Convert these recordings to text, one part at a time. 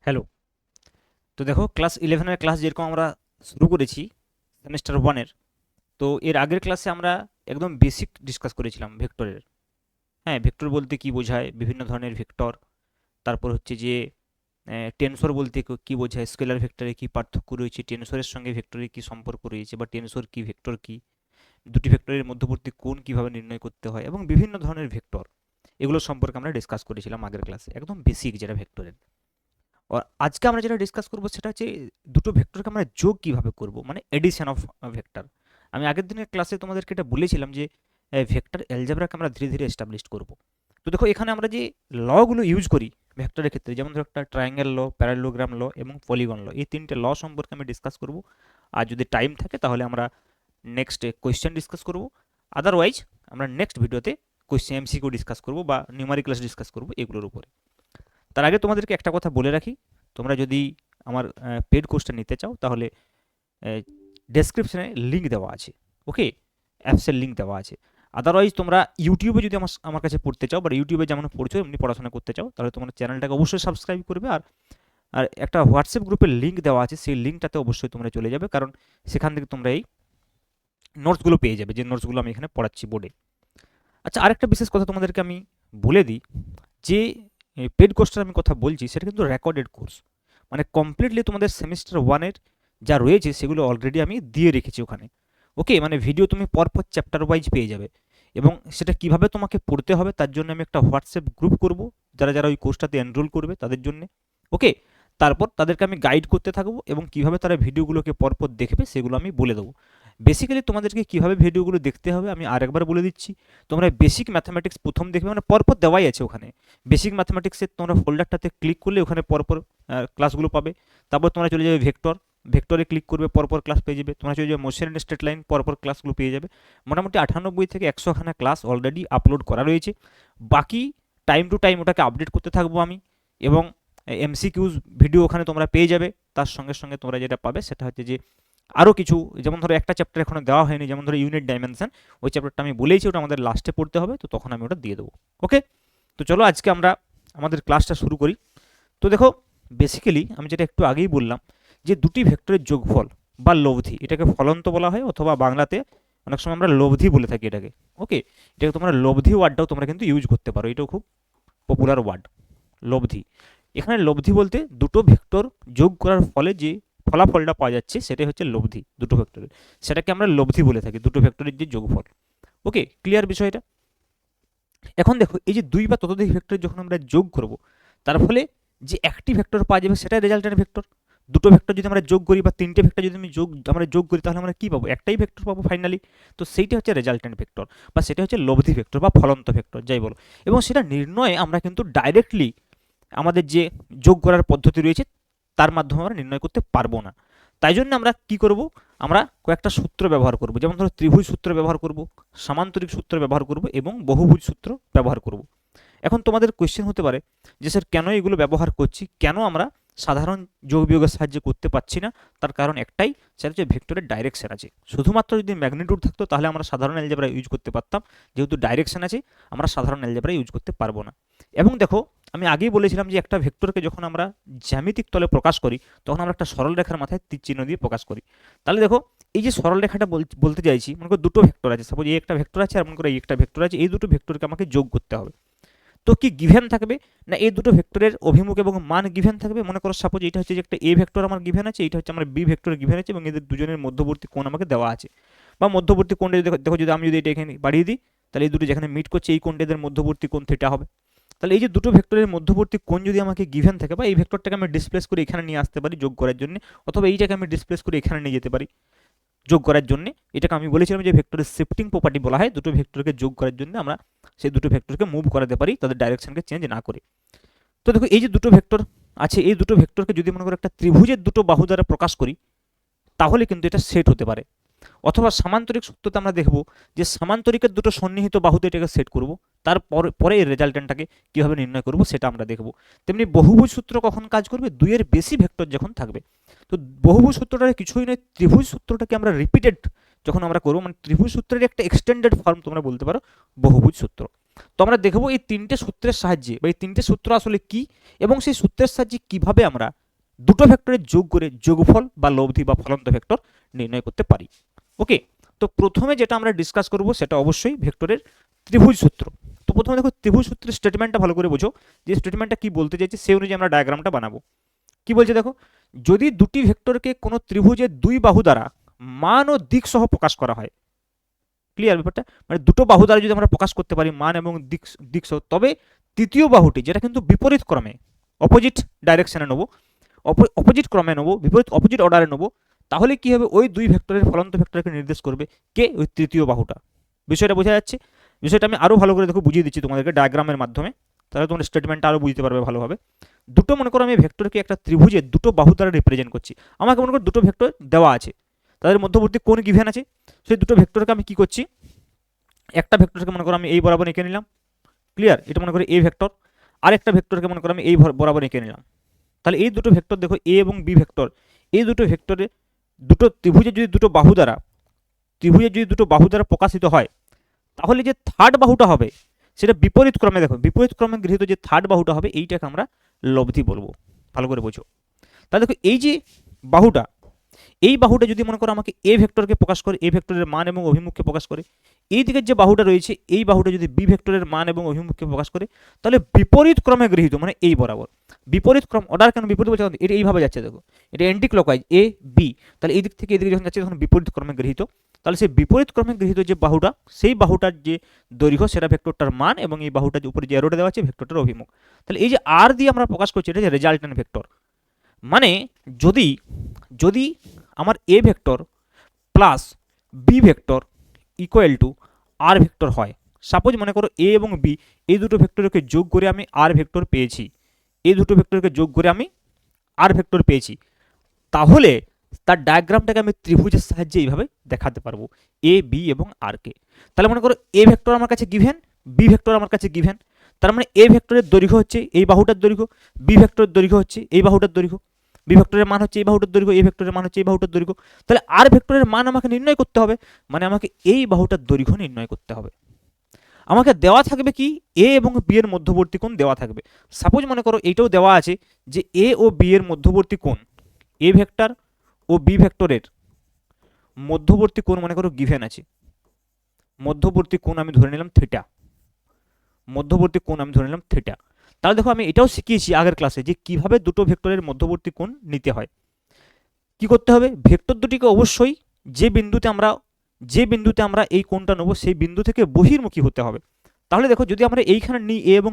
Hello. তো দেখো class 11 এর ক্লাস যেরকম আমরা শুরু করেছি সেমিস্টার 1 এর, তো এর আগের ক্লাসে আমরা একদম বেসিক ডিসকাস করেছিলাম ভেক্টরের। হ্যাঁ, ভেক্টর বলতে কি বোঝায়, বিভিন্ন ধরনের ভেক্টর। তারপর হচ্ছে যে টেনসর বলতে কি বোঝায়, স্কেলার ভেক্টরে কি পার্থক্য রয়েছে, টেনসরের সঙ্গে ভেক্টরের কি সম্পর্ক রয়েছে, বা টেনসর কি ভেক্টর কি, দুটি ভেক্টরের মধ্যবর্তী কোণ কিভাবে নির্ণয় করতে হয়, এবং বিভিন্ন ধরনের ভেক্টর, এগুলো সম্পর্কে আমরা ডিসকাস করেছিলাম আগের ক্লাসে, একদম বেসিক যেটা ভেক্টরের। আর আজকে আমরা যেটা ডিসকাস করব সেটা হচ্ছে দুটো ভেক্টরকে আমরা যোগ কিভাবে করব, মানে এডিশন অফ ভেক্টর। আমি আগের দিনের ক্লাসে তোমাদেরকে এটা বলেছিলাম যে ভেক্টর অ্যালজেব্রাকে আমরা ধীরে ধীরে এস্টাবলিশ করব। তো দেখো এখানে আমরা যে লগুলো ইউজ করি ভেক্টরের ক্ষেত্রে, যেমন ধরো একটা ট্রায়াঙ্গেল ল, প্যারালোগ্রাম ল এবং পলিগন ল, এই তিনটে ল সম্পর্কে আমি ডিসকাস করব। আর যদি টাইম থাকে তাহলে আমরা নেক্সট কোয়েশ্চেন ডিসকাস করব। আদারওয়াইজ আমরা নেক্সট ভিডিওতে কোয়েশ্চেন এমসিকিউ ডিসকাস করব বা নিউমারিক্যালস ডিসকাস করব এগুলোর উপরে। তার আগে তোমাদেরকে একটা কথা বলে রাখি, তোমরা যদি আমার পেড কোর্সটা নিতে চাও তাহলে ডেসক্রিপশনে লিঙ্ক দেওয়া আছে। ওকে, অ্যাপসের লিঙ্ক দেওয়া আছে। আদারওয়াইজ তোমরা ইউটিউবে যদি আমার কাছে পড়তে চাও, বা ইউটিউবে যেমন পড়ছো এমনি পড়াশোনা করতে চাও, তাহলে তোমার চ্যানেলটাকে অবশ্যই সাবস্ক্রাইব করবে। আর আর একটা হোয়াটসঅ্যাপ গ্রুপের লিঙ্ক দেওয়া আছে, সেই লিঙ্কটাতে অবশ্যই তোমরা চলে যাবে, কারণ সেখান থেকে তোমরা এই নোটসগুলো পেয়ে যাবে, যে নোটসগুলো আমি এখানে পড়াচ্ছি বোর্ডে। আচ্ছা, আরেকটা বিশেষ কথা তোমাদেরকে আমি বলে দিই, যে পেড কোর্সটার আমি কথা বলছি সেটা কিন্তু রেকর্ডেড কোর্স, মানে কমপ্লিটলি তোমাদের সেমিস্টার 1 এর যা রয়েছে সেগুলো অলরেডি আমি দিয়ে রেখেছি ওখানে। ওকে, মানে ভিডিও তুমি পরপর চ্যাপ্টার ওয়াইজ পেয়ে যাবে, এবং সেটা কিভাবে তোমাকে পড়তে হবে তার জন্য আমি একটা হোয়াটসঅ্যাপ গ্রুপ করব, যারা যারা ওই কোর্সটাতে এনরোল করবে তাদের জন্য। ওকে, তারপর তাদেরকে আমি গাইড করতে থাকবো, এবং কিভাবে তারা ভিডিওগুলোকে পরপর দেখবে সেগুলো আমি বলে দেবো। বেসিক্যালি তোমাদেরকে কিভাবে ভিডিওগুলো দেখতে হবে আমি আরেকবার বলে দিচ্ছি। তোমরা বেসিক ম্যাথামেটিক্স প্রথম দেখবে, মানে পরপর দেওয়াই আছে ওখানে। বেসিক ম্যাথামেটিক্সের তোমরা ফোল্ডারটাতে ক্লিক করলে ওখানে পরপর ক্লাসগুলো পাবে। তারপর তোমরা চলে যাবে ভেক্টর, ভেক্টরে ক্লিক করবে, পরপর ক্লাস পেয়ে যাবে। তোমরা চলে যাবে মোশন এন্ড স্ট্রেট লাইন, পরপর ক্লাসগুলো পেয়ে যাবে। মোটামুটি 98 থেকে 100 খানা ক্লাস অলরেডি আপলোড করা রয়েছে। বাকি টাইম টু টাইম ওটাকে আপডেট করতে থাকবো আমি, এবং এমসিকিউজ ভিডিও ওখানে তোমরা পেয়ে যাবে। তার সঙ্গে সঙ্গে তোমরা যেটা পাবে সেটা হচ্ছে যে আরও কিছু, যেমন ধরো একটা চ্যাপ্টার এখনো দেওয়া হয়নি, যেমন ধরো ইউনিট ডাইমেনশন, ওই চ্যাপ্টারটা আমি বলেইছি ওটা আমাদের লাস্টে পড়তে হবে, তো তখন আমি ওটা দিয়ে দেবো। ওকে, তো চলো আজকে আমরা আমাদের ক্লাসটা শুরু করি। তো দেখো, বেসিক্যালি আমি যেটা একটু আগেই বললাম, যে দুটি ভেক্টরের যোগফল বা লব্ধি, এটাকে ফলন্ত বলা হয়, অথবা বাংলাতে অনেক সময় আমরা লব্ধি বলে থাকি এটাকে। ওকে, এটাকে তোমরা লব্ধি ওয়ার্ডটাও তোমরা কিন্তু ইউজ করতে পারো, এটাও খুব পপুলার ওয়ার্ড, লব্ধি। এখানে লব্ধি বলতে দুটো ভেক্টর যোগ করার ফলে যে ফলাফলটা পাওয়া যাচ্ছে সেটাই হচ্ছে লব্ধি দুটো ভেক্টরের, সেটাকে আমরা লব্ধি বলে থাকি, দুটো ভেক্টরের যে যোগফল। ওকে, ক্লিয়ার বিষয়টা? এখন দেখো, এই যে দুই বা ততোধিক ভেক্টর যখন আমরা যোগ করব, তার ফলে যে একটি ভেক্টর পাওয়া যাবে সেটাই রেজাল্টেন্ট ভেক্টর। দুটো ভেক্টর যদি আমরা যোগ করি, বা তিনটে ভেক্টর যদি আমরা যোগ করি, তাহলে আমরা কি পাবো? একটাই ভেক্টর পাবো ফাইনালি। তো সেইটা হচ্ছে রেজাল্টেন্ট ভেক্টর, বা সেটা হচ্ছে লব্ধি ভেক্টর বা ফলন্ত ভেক্টর যাই বলো। এবং সেটা নির্ণয়ে আমরা কিন্তু ডাইরেক্টলি আমাদের যে যোগ করার পদ্ধতি রয়েছে তার মাধ্যমে আমরা নির্ণয় করতে পারবো না। তাই জন্য আমরা কি করব, আমরা কয়েকটা সূত্র ব্যবহার করব, যেমন ধরো ত্রিভুজ সূত্র ব্যবহার করব, সামান্তরিক সূত্র ব্যবহার করব, এবং বহুভুজ সূত্র ব্যবহার করব। এখন তোমাদের কোয়েশ্চেন হতে পারে যে স্যার কেন এগুলো ব্যবহার করছি, কেন আমরা সাধারণ যোগ বিয়োগের সাহায্যে করতে পারছি না? তার কারণ একটাই, সেটা হচ্ছে ভেক্টরের ডাইরেকশন আছে। শুধুমাত্র যদি ম্যাগনিটিউড থাকতো তাহলে আমরা সাধারণ অ্যালজেব্রা ইউজ করতে পারতাম, যেহেতু ডাইরেকশন আছে আমরা সাধারণ অ্যালজেব্রা ইউজ করতে পারবো না। এবং দেখো, আমি আগেই বলেছিলাম যে একটা ভেক্টরকে যখন আমরা জ্যামিতিক তলে প্রকাশ করি তখন আমরা একটা সরল রেখার মাথায় তীর চিহ্ন দিয়ে প্রকাশ করি। তাহলে দেখো, এই যে সরল রেখাটা বলতে চাইছি, মনে করো দুটো ভেক্টর আছে, সাপোজ এই একটা ভেক্টর আছে আর মনে করো এই একটা ভেক্টর আছে, এই দুটো ভেক্টরকে আমাকে যোগ করতে হবে। তো কি গিভেন থাকবে না, এই দুটো ভেক্টরের অভিমুখ এবং মান গিভেন থাকবে। মনে করো সাপোজ এটা হচ্ছে যে একটা এ ভেক্টর আমার গিভেন আছে, এটা হচ্ছে আমার বি ভেক্টর গিভেন আছে, এবং এদের দুজনের মধ্যবর্তী কোণ আমাকে দেওয়া আছে। বা মধ্যবর্তী কোণটা দেখো, যদি আমি যদি এটা এখানে বাড়িয়ে দিই, তাহলে এই দুটো যেখানে মিট করছে এই কোণটা এদের মধ্যবর্তী কোণ থিটা হবে। তাহলে এই যে দুটো ভেক্টরের মধ্যবর্তী কোণ যদি আমাকে গিভেন থাকে, বা এই ভেক্টরটাকে আমি ডিসপ্লেস করে এখানে নিয়ে আসতে পারি যোগ করার জন্য, অথবা এইটাকে আমি ডিসপ্লেস করে এখানে নিয়ে যেতে পারি যোগ করার জন্য। এটাকে আমি বলেছিলাম যে ভেক্টরের শিফটিং প্রপার্টি বলা হয়। দুটো ভেক্টরকে যোগ করার জন্য আমরা সেই দুটো ভেক্টরকে মুভ করাতে পারি তাদের ডাইরেকশনকে চেঞ্জ না করে। তো দেখো, এই যে দুটো ভেক্টর আছে, এই দুটো ভেক্টরকে যদি মনে করো একটা ত্রিভুজের দুটো বাহু দ্বারা প্রকাশ করি, তাহলে কিন্তু এটা সেট হতে পারে। অথবা সামান্তরিক সূত্রতে আমরা দেখব যে সামান্তরিকের দুটো সন্নিহিত বাহুতে এটাকে সেট করব, তারপরে এর রেজাল্টেন্টটাকে কীভাবে নির্ণয় করব সেটা আমরা দেখব। তেমনি বহুভুজ সূত্র কখন কাজ করবে? দুইয়ের বেশি ভেক্টর যখন থাকবে। তো বহুভুজ সূত্রটা কিছুই নয়, ত্রিভুজ সূত্রটাকে আমরা রিপিটেড যখন আমরা করবো, মানে ত্রিভুজ সূত্রের একটা এক্সটেন্ডেড ফর্ম তোমরা বলতে পারো বহুভুজ সূত্র। তো আমরা দেখবো এই তিনটে সূত্রের সাহায্যে, বা এই তিনটে সূত্র আসলে কি, এবং সেই সূত্রের সাহায্যে কিভাবে আমরা দুটো ভেক্টরের যোগ করে যোগফল বা লব্ধি বা ফলন্ত ভেক্টর নির্ণয় করতে পারি। ওকে, তো প্রথমে যেটা আমরা ডিসকাস করব সেটা অবশ্যই ভেক্টরের ত্রিভুজ সূত্র। তো প্রথমে দেখো ত্রিভুজ সূত্রের স্টেটমেন্টটা ভালো করে বোঝো, যে স্টেটমেন্টটা কি বলতে চাইছে সেই অনুযায়ী আমরা ডায়াগ্রামটা বানাবো। কি বলছে দেখো, যদি দুটি ভেক্টরকে কোনো ত্রিভুজের দুই বাহু দ্বারা মান ও দিক সহ প্রকাশ করা হয়, ক্লিয়ার ব্যাপারটা, মানে দুটো বাহু দ্বারা যদি আমরা প্রকাশ করতে পারি মান এবং দিক সহ, তবে তৃতীয় বাহুটি যেটা কিন্তু বিপরীত ক্রমে, অপোজিট ডাইরেকশনে নেবো, অপোজিট ক্রমে নেবো, বিপরীত অপোজিট অর্ডারে নেবো, তাহলে কি হবে, ওই দুই ভেক্টরের ফলন্ত ভেক্টরকে নির্দেশ করবে কে, ওই তৃতীয় বাহুটা। বিষয়টা বোঝা যাচ্ছে? বিষয়টা আমি আরও ভালো করে দেখো বুঝিয়ে দিচ্ছি তোমাদেরকে ডায়াগ্রামের মাধ্যমে, তাহলে তোমার স্টেটমেন্টটা আরও বুঝতে পারবে ভালোভাবে। দুটো মনে করো আমি ভেক্টরকে একটা ত্রিভুজের দুটো বাহু দ্বারা রিপ্রেজেন্ট করছি। আমাকে মনে করো দুটো ভেক্টর দেওয়া আছে, তাদের মধ্যবর্তী কোণ গিভেন আছে। সেই দুটো ভেক্টরকে আমি কি করছি, একটা ভেক্টরকে মনে করো আমি এই বরাবর এঁকে নিলাম, ক্লিয়ার, এটা মনে করো এ ভেক্টর, আর একটা ভেক্টরকে মনে করো আমি এই বরাবর এঁকে নিলাম। তাহলে এই দুটো ভেক্টর দেখো, এ এবং বি ভেক্টর, এই দুটো ভেক্টরে দুটো ত্রিভুজের যদি দুটো বাহু দ্বারা প্রকাশিত হয়, তাহলে যে থার্ড বাহুটা হবে সেটা বিপরীত ক্রমে, দেখো বিপরীত ক্রমে গৃহীত যে থার্ড বাহুটা হবে এইটাকে আমরা লব্ধি বলবো। ভালো করে বোঝো। তাহলে দেখো এই যে বাহুটা, এই বাহুটা যদি মনে করো আমাকে এ ভেক্টরকে প্রকাশ করে, এ ভেক্টরের মান এবং অভিমুখকে প্রকাশ করে, এই দিকের যে বাহুটা রয়েছে এই বাহুটা যদি বি ভেক্টরের মান এবং অভিমুখকে প্রকাশ করে, তাহলে বিপরীত ক্রমে গৃহীত, মানে এই বরাবর বিপরীত ক্রম, অর্ডার কেন বিপরীত বলছে, এটা এইভাবে যাচ্ছে দেখো, এটা অ্যান্টি ক্লকওয়াইজ এ বি, তাহলে এই দিক থেকে এদিকে যখন যাচ্ছে তখন বিপরীত ক্রমে গৃহীত। তাহলে সেই বিপরীত ক্রমে গৃহীত যে বাহুটা, সেই বাহুটার যে দৈর্ঘ্য সেটা ভেক্টরটার মান, এবং এই বাহুটার উপরে যে অ্যারোটা দেওয়া আছে ভেক্টরটার অভিমুখ। তাহলে এই যে আর দিয়ে আমরা প্রকাশ করছি, এটা যে রেজাল্টেন্ট ভেক্টর। মানে যদি যদি আমার A vector plus B vector equal to R vector হয়, সাপোজ মনে করো এ এবং বি এই দুটো ভেক্টরকে যোগ করে আমি আর ভেক্টর পেয়েছি, এই দুটো ভেক্টরকে যোগ করে আমি আর ভেক্টর পেয়েছি, তাহলে তার ডায়াগ্রামটাকে আমি ত্রিভুজের সাহায্যে এইভাবে দেখাতে পারবো, এ বি এবং আর কে। তাহলে মনে করো এ ভেক্টর আমার কাছে গিভেন, বি ভেক্টর আমার কাছে গিভেন, তার মানে এ ভেক্টরের দৈর্ঘ্য হচ্ছে এই বাহুটার দৈর্ঘ্য, বি ভেক্টরের দৈর্ঘ্য হচ্ছে এই বাহুটার দৈর্ঘ্য, বি ভেক্টরের মান হচ্ছে এই বাহুটার দৈর্ঘ্য, এ ভেক্টরের মান হচ্ছে এই বাহুটার দৈর্ঘ্য। তাহলে আর ভেক্টরের মান আমাকে নির্ণয় করতে হবে, মানে আমাকে এই বাহুটার দৈর্ঘ্য নির্ণয় করতে হবে। আমাকে দেওয়া থাকবে কি, এ এবং বি এর মধ্যবর্তী কোণ দেওয়া থাকবে। সাপোজ মনে করো এইটাও দেওয়া আছে যে এ ও বি এর মধ্যবর্তী কোণ, এ ভেক্টর ও বি ভেক্টরের মধ্যবর্তী কোণ মনে করো গিভেন আছে, মধ্যবর্তী কোণ আমি ধরে নিলাম থিটা, মধ্যবর্তী কোণ আমি ধরে নিলাম থিটা। তাহলে দেখো আমি এটাও শিখিয়েছি আগের ক্লাসে যে কিভাবে দুটো ভেক্টরের মধ্যবর্তী কোণ নিতে হয়। কি করতে হবে, ভেক্টর দুটিকে অবশ্যই যে বিন্দুতে আমরা এই কোণটা নেবো সেই বিন্দু থেকে বহির্মুখী হতে হবে। তাহলে দেখো যদি আমরা এইখানে নিই এ এবং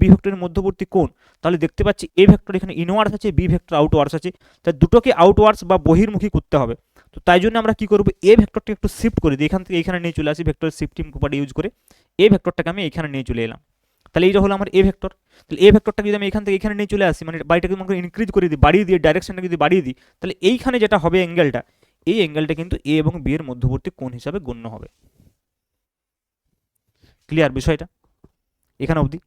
বি ভেক্টরের মধ্যবর্তী কোণ, তাহলে দেখতে পাচ্ছি এ ভেক্টর এখানে ইনওয়ার্স আছে, বি ভেক্টর আউটওয়ার্স আছে, তাই দুটোকে আউটওয়ার্স বা বহির্মুখী করতে হবে। তো তাই জন্য আমরা কি করবো, এ ভেক্টরটা একটু শিফট করে দিই, এখান থেকে এখানে নিয়ে চলে আসি, ভেক্টরের শিফটিং প্রপার্টি ইউজ করে এ ভেক্টরটাকে আমি এখানে নিয়ে চলে এলাম। তাহলে এইটা হলো আমার এ ভেক্টর। তাহলে এ ভেক্টরটাকে যদি আমি এখান থেকে এখানে নিয়ে চলে আসি, মানে বাড়িটাকে মনে করি ইনক্রিজ করে দিই, বাড়িয়ে দিয়ে ডাইরেকশনটা যদি বাড়িয়ে দিই, তাহলে এইখানে যেটা হবে অ্যাঙ্গেলটা, এই অ্যাঙ্গেলটা কিন্তু এ এবং বি এর মধ্যবর্তী কোণ হিসাবে গণ্য হবে। ক্লিয়ার বিষয়টা এখানে অবধি?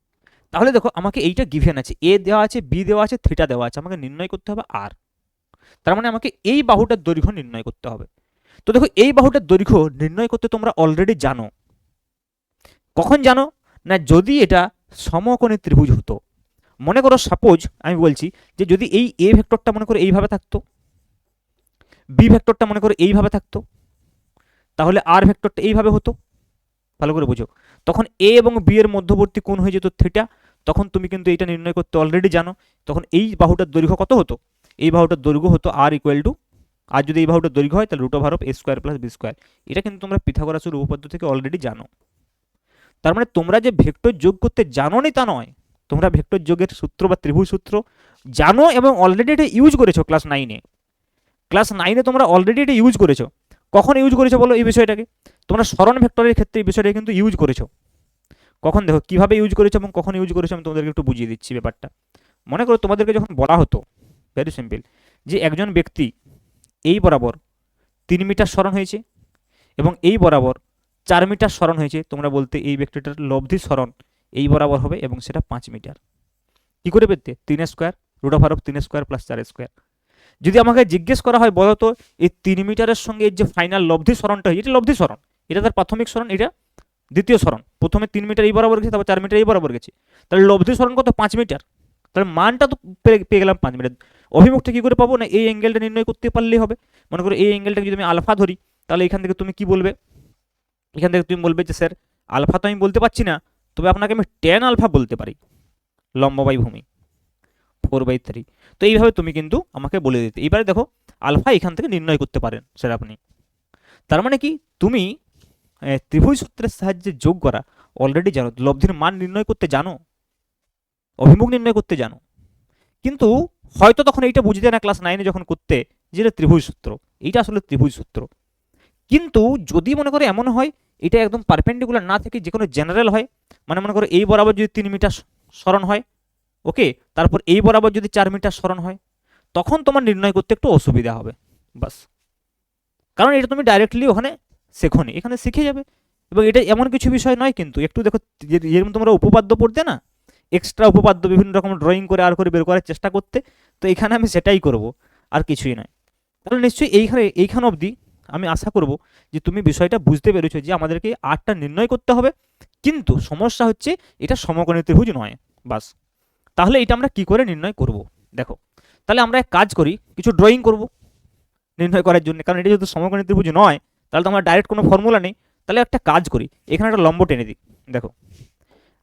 তাহলে দেখো আমাকে এইটা গিভেন আছে, এ দেওয়া আছে, বি দেওয়া আছে, থিটা দেওয়া আছে, আমাকে নির্ণয় করতে হবে আর, তার মানে আমাকে এই বাহুটার দৈর্ঘ্য নির্ণয় করতে হবে। তো দেখো এই বাহুটার দৈর্ঘ্য নির্ণয় করতে তোমরা অলরেডি জানো। কখন জানো না, যদি এটা সমকোণী ত্রিভুজ হতো। মনে করো সাপোজ আমি বলছি যে যদি এই এ ভেক্টরটা মনে করো এইভাবে থাকতো, বি ভেক্টরটা মনে করো এইভাবে থাকতো, তাহলে আর ভেক্টরটা এইভাবে হতো। ভালো করে বুঝো, তখন এ এবং বি এর মধ্যবর্তী কোণ হয়ে যেত থিটা, তখন তুমি কিন্তু এটা নির্ণয় করতে অলরেডি জানো। তখন এই বাহুটার দৈর্ঘ্য কত হতো, এই বাহুটার দৈর্ঘ্য হতো আর ইকুয়াল টু, আর যদি এই বাহুটার দৈর্ঘ্য হয় তাহলে √ এ স্কোয়ার প্লাস বি স্কোয়ার। এটা কিন্তু তোমরা পিথাগোরাসের উপপাদ্য থেকে অলরেডি জানো। তার মানে তোমরা যে ভেক্টর যোগ করতে জানো নি তা নয়, তোমরা ভেক্টর যোগের সূত্র বা ত্রিভুজ সূত্র জানো এবং অলরেডি এটা ইউজ করেছো ক্লাস 9-এ তোমরা অলরেডি এটা ইউজ করেছো। কখন ইউজ করেছো বলো এই বিষয়টাকে, তোমরা সরণ ভেক্টরের ক্ষেত্রে এই বিষয়টা কিন্তু ইউজ করেছো। কখন দেখো কিভাবে ইউজ করেছো এবং কখন ইউজ করেছো আমি তোমাদেরকে একটু বুঝিয়ে দিচ্ছি ব্যাপারটা। মনে করো তোমাদেরকে যখন বলা হতো, ভেরি সিম্পল, যে একজন ব্যক্তি এই বরাবর 3 মিটার সরণ হয়েছে এবং এই বরাবর 4 মিটার সরণ হয়েছে, তোমরা বলতে এই ব্যক্তিটার লব্ধি সরণ এই বরাবর হবে এবং সেটা 5 মিটার। কি করে পেতে, 3 স্কোয়ার √ 3 স্কোয়ার প্লাস 4 স্কোয়ার। যদি আমাকে জিজ্ঞেস করা হয় বলো তো এই 3 মিটারের সঙ্গে এর যে ফাইনাল লব্ধি সরণটা হয়, এটা লব্ধি সরণ, এটা তার প্রাথমিক সরণ, এটা দ্বিতীয় সরণ। প্রথমে 3 মিটার এই বরাবর গেছে, তারপর 4 মিটার এই বরাবর গেছে, তাহলে লব্ধি সরণ কত? 5 মিটার। তাহলে মানটা তো পেয়ে গেলাম 5 মিটার। অভিমুখটা কি করে পাবো? না এই অ্যাঙ্গেলটা নির্ণয় করতে পারলেই হবে। মনে করো এই অ্যাঙ্গেলটাকে যদি আমি আলফা ধরি, তাহলে এখান থেকে তুমি কি বলবে? এখান থেকে তুমি বলবে যে স্যার আলফা তো আমি বলতে পারছি না, তবে আপনাকে আমি ট্যান আলফা বলতে পারি, লম্ব বাই ভূমি 4/3। তো এইভাবে তুমি কিন্তু আমাকে বলে দিতে। এবারে দেখো আলফা এখান থেকে নির্ণয় করতে পারেন স্যার আপনি। তার মানে কি তুমি ত্রিভুজ সূত্রের সাহায্যে যোগ করা অলরেডি জানো, লব্ধির মান নির্ণয় করতে জানো, অভিমুখ নির্ণয় করতে জানো, কিন্তু হয়তো তখন এইটা বুঝতে না ক্লাস 9 যখন করতে, যে এটা ত্রিভুজ সূত্র, এইটা আসলে ত্রিভুজ সূত্র। কিন্তু যদি মনে করো এমন হয় এটা একদম পারপেন্ডিকুলার না থেকে যে কোনো জেনারেল হয়, মানে মনে করো এই বরাবর যদি 3 মিটার সরণ হয়, ওকে, তারপর এই বরাবর যদি 4 মিটার সরণ হয়, তখন তোমার নির্ণয় করতে একটু অসুবিধা হবে, বাস। কারণ এটা তুমি ডাইরেক্টলি ওখানে শেখোনি, এখানে শিখে যাবে। এবং এটা এমন কিছু বিষয় নয়, কিন্তু একটু দেখো যেরকম তোমরা উপপাদ্য পড়তে না, এক্সট্রা উপপাদ্য বিভিন্ন রকম ড্রয়িং করে আর করে বের করার চেষ্টা করতে, তো এখানে আমি সেটাই করব, আর কিছুই নয়। তাহলে নিশ্চয়ই এইখানে অবধি আমি আশা করব যে তুমি বিষয়টা বুঝতে পেরেছো যে আমাদেরকে আরটা নির্ণয় করতে হবে, কিন্তু সমস্যা হচ্ছে এটা সমকোণী ত্রিভুজ নয়, বাস। তাহলে এটা আমরা কি করে নির্ণয় করব? দেখো, তাহলে আমরা এক কাজ করি, কিছু ড্রয়িং করব নির্ণয় করার জন্য, কারণ এটা যেহেতু সমকোণী ত্রিভুজ নয়, তাহলে তো আমরা ডাইরেক্ট কোনো ফর্মুলা নেই। তাহলে একটা কাজ করি, এখানে একটা লম্ব টেনে দিই। দেখো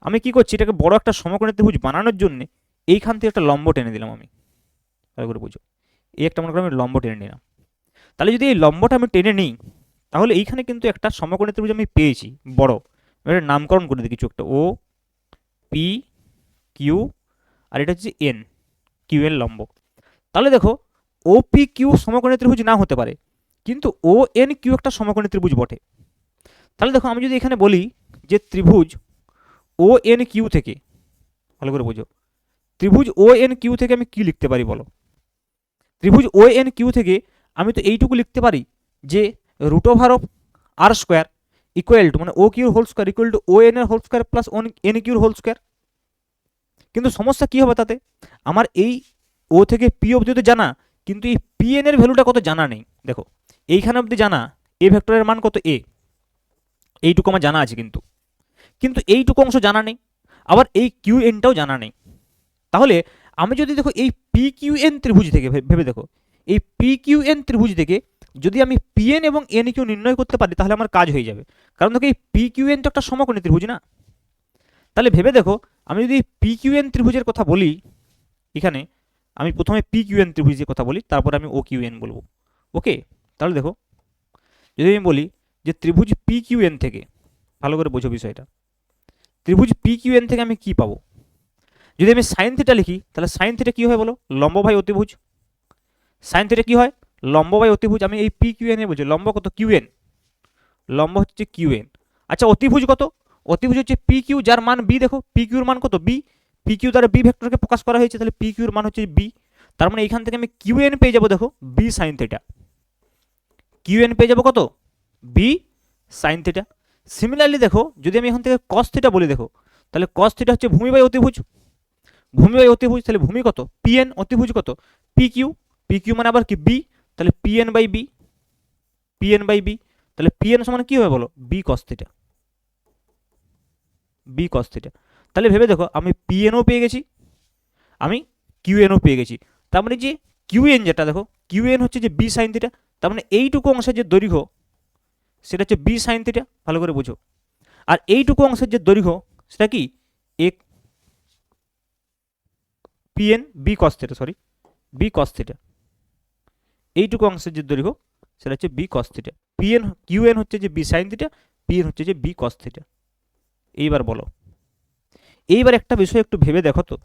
আমি কি করছি, এটাকে বড় একটা সমকোণী ত্রিভুজ বানানোর জন্য এইখান থেকে একটা লম্ব টেনে দিলাম আমি, ভালো করে বুঝো। এই একটা মনে করো আমি লম্ব টেনে নিলাম। তাহলে যদি এই লম্বটা আমি টেনে নিই, তাহলে এইখানে কিন্তু একটা সমকোণী ত্রিভুজ আমি পেয়েছি বড়। এটার নামকরণ করে দিই কিছু একটা, ও পি কিউ, আর এটা হচ্ছে এন, কিউ এন লম্ব। তাহলে দেখো ও পি কিউ সমকোণী ত্রিভুজ না হতে পারে, কিন্তু ও এন কিউ একটা সমকোণী ত্রিভুজ বটে। তাহলে দেখো আমি যদি এখানে বলি যে ত্রিভুজ ও এন কিউ থেকে, ভালো করে বোঝো, ত্রিভুজ ও এন কিউ থেকে আমি কি লিখতে পারি বলো? ত্রিভুজ ও এন কিউ থেকে আমি তো এইটুকু লিখতে পারি যে root over of R square equal to, মানে ও কিউর whole square equal to O N এর হোল স্কোয়ার প্লাস এন কিউর হোল স্কোয়ার। কিন্তু সমস্যা কি হবে তাতে, আমার এই ও থেকে পি অবধি তো জানা, কিন্তু এই পি এন এর ভ্যালুটা কত জানা নেই। দেখো এইখানে অবধি জানা এ ভেক্টরের মান কত এ, এইটুকু আমার জানা আছে, কিন্তু কিন্তু এইটুকু অংশ জানা নেই, আবার এই কিউ এনটাও জানা নেই। তাহলে আমি যদি দেখো এই পি কিউ এন ত্রিভুজ থেকে ভেবে দেখো, এই পি কিউ এন ত্রিভুজ থেকে যদি আমি পি এন এবং এন কিউ নির্ণয় করতে পারি, তাহলে আমার কাজ হয়ে যাবে। কারণ দেখো এই পি কিউ এন তো একটা সমকোণী ত্রিভুজ না। তাহলে ভেবে দেখো আমি যদি পি কিউ এন ত্রিভুজের কথা বলি, এখানে আমি প্রথমে পি কিউ এন ত্রিভুজের কথা বলি, তারপর আমি ও কিউ এন বলবো, ওকে। তাহলে দেখো যদি আমি বলি যে ত্রিভুজ পি কিউ এন থেকে, ভালো করে বোঝো বিষয়টা, ত্রিভুজ পি কিউ এন থেকে আমি কি পাবো? যদি আমি সাইন থিটা লিখি, তাহলে সাইন থিটা কি হয় বলো? লম্ব বাই অতিভুজ। সাইন থিটা কি হয়? লম্ব বাই অতিভুজ। আমি এই পি কিউ এন এ বলছি, লম্ব কত? কিউ এন, লম্ব হচ্ছে কিউ এন। আচ্ছা অতিভুজ কত? অতিভুজ হচ্ছে পি কিউ, যার মান বি। দেখো পি কিউর মান কত? বি। পি কিউ দ্বারা বি ভেক্টরকে প্রকাশ করা হয়েছে, তাহলে পি কিউর মান হচ্ছে বি। তার মানে এখান থেকে আমি কিউ এন পেয়ে যাবো, দেখো B sine theta. Q N পেয়ে যাবো কত? B sine theta. সিমিলারলি দেখো যদি আমি এখান থেকে কস থিটা বলি, দেখো তাহলে কস থিটা হচ্ছে ভূমি বাই অতিভুজ। ভূমি বাই অতিভুজ, তাহলে ভূমি কত? পি এন, অতিভুজ কত? P Q. পি কিউ মানে আবার কি? বি। তাহলে P N by B, P N by B. তাহলে পি এন সমান কি হবে বলো? B cos theta, B cos theta. তাহলে ভেবে দেখো আমি পি এনও পেয়ে গেছি, আমি কিউ এনও পেয়ে গেছি। তার মানে যে কিউ এন যেটা, দেখো কিউ এন হচ্ছে যে বি সাইন থিটা, তার মানে এইটুকু অংশের যে দৈর্ঘ্য সেটা হচ্ছে বি সাইন থিটা, ভালো করে বুঝো। আর এইটুকু অংশের যে দৈর্ঘ্য সেটা কি? এক P N B cos theta, sorry B cos theta. এইটুকু অংশের যে দৈর্ঘ্য সেটা হচ্ছে B cos theta. P N Q N হচ্ছে যে B sine theta, P N হচ্ছে যে বি কস থিটা। এইবার বলো, এইবার একটা বিষয় একটু ভেবে দেখো তো,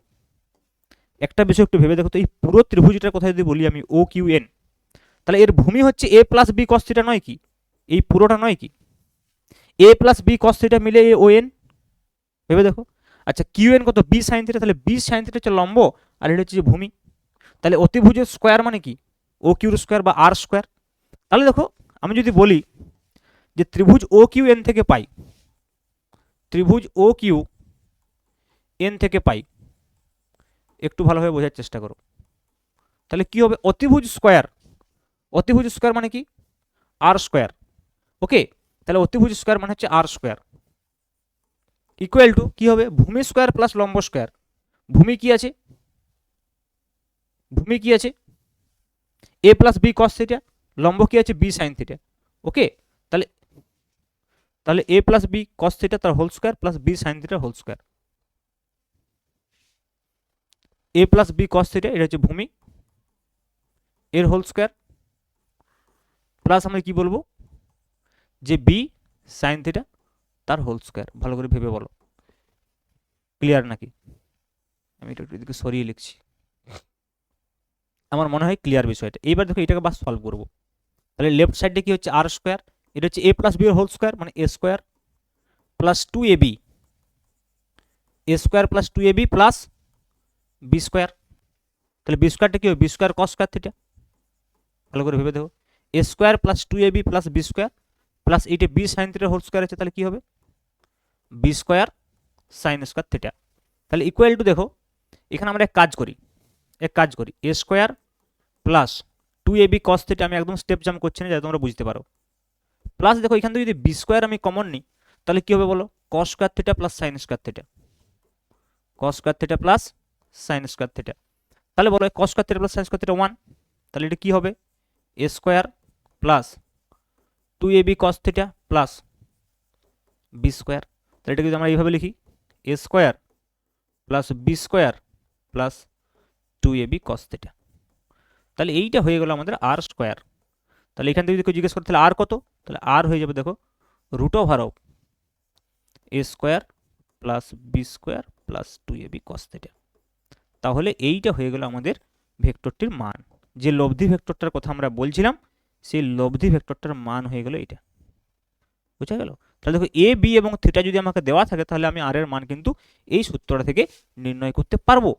একটা বিষয় একটু ভেবে দেখো তো, এই পুরো ত্রিভুজটার কথা যদি বলি আমি ও কিউ এন, তাহলে এর ভূমি হচ্ছে A plus B cos theta নয় কি? এই পুরোটা নয় কি? এ প্লাস বি কস থিটা মিলে এ ও এন, ভেবে দেখো। আচ্ছা কিউ এন কত? বি সাইন থিটা, তাহলে বি সাইন থিটা হচ্ছে লম্ব, আর এটা হচ্ছে যে ভূমি। তাহলে অতিভুজের স্কোয়ার মানে কি? ও কিউর স্কোয়ার বা আর স্কোয়ার। তাহলে দেখো আমি যদি বলি যে ত্রিভুজ ও কিউ এন থেকে পাই, ত্রিভুজ ও কিউ এন থেকে পাই, একটু ভালোভাবে বোঝার চেষ্টা করো। তাহলে কি হবে, অতিভুজ স্কোয়ার, অতিভুজ স্কোয়ার মানে কি আর স্কোয়ার। ওকে, তাহলে অতিভুজ স্কোয়ার মানে হচ্ছে আর স্কোয়ার ইকুয়াল টু কি হবে, ভূমি স্কোয়ার প্লাস লম্ব স্কোয়ার। ভূমি কি আছে, ভূমি কি আছে A plus B cos theta, লম্ব কি আছে বি সাইন থিটা। ওকে, তাহলে তাহলে A plus B cos theta তার whole square plus B sine theta whole square. A plus B cos theta এটা হচ্ছে ভূমি এর হোল স্কোয়ার প্লাস আমরা কি বলবো যে বি সাইন থিটা তার হোল স্কোয়ার। ভালো করে ভেবে বলো ক্লিয়ার নাকি, আমি এটা এদিকে সরিয়ে লিখছি, আমার মনে হয় ক্লিয়ার বিষয়টা। এইবার দেখো এটাকে বাস সলভ করবো। তাহলে লেফট সাইডে কি হচ্ছে আর স্কোয়ার, এটা হচ্ছে এ প্লাস বি এর হোল স্কোয়ার মানে A square plus 2ab, A square plus 2ab plus B square. তাহলে বি স্কোয়ারটা কি হবে, B square cos square theta. ভালো করে ভেবে দেখো, A square plus 2ab plus B square plus এইটা বি সাইন থিটার হোল স্কোয়ার আছে, তাহলে কি হবে B square sine square theta. তাহলে ইকুয়াল টু দেখো এখানে আমরা এক কাজ করি A square plus 2ab cos theta, আমি একদম স্টেপ জাম্প করছি না যাতে তোমরা বুঝতে পারো, প্লাস দেখো এখান থেকে যদি বি স্কোয়ার আমি কমন নিই তাহলে কি হবে বলো, cos square theta plus sine square theta, cos square theta plus sine square theta. তাহলে বলো cos square theta plus sine square theta 1, তাহলে এটা কি হবে A square plus 2ab cos theta plus B square. তাহলে এটা যদি আমরা এইভাবে লিখি A square plus B square plus 2ab cos theta. তাহলে এইটা হয়ে গেল আমাদের আর স্কোয়ার। তাহলে এখান থেকে যদি কেউ জিজ্ঞেস করে তাহলে আর কত, তাহলে আর হয়ে যাবে দেখো root over of A square plus B square plus 2ab cos theta. তাহলে এইটা হয়ে গেল আমাদের ভেক্টরটির মান, যে লব্ধি ভেক্টরটার কথা আমরা বলছিলাম সেই লব্ধি ভেক্টরটার মান হয়ে গেল এটা। বুঝা গেল? তাহলে দেখো এ বি এবং থিটা যদি আমাকে দেওয়া থাকে তাহলে আমি আর এর মান কিন্তু এই সূত্রটা থেকে নির্ণয় করতে পারবো।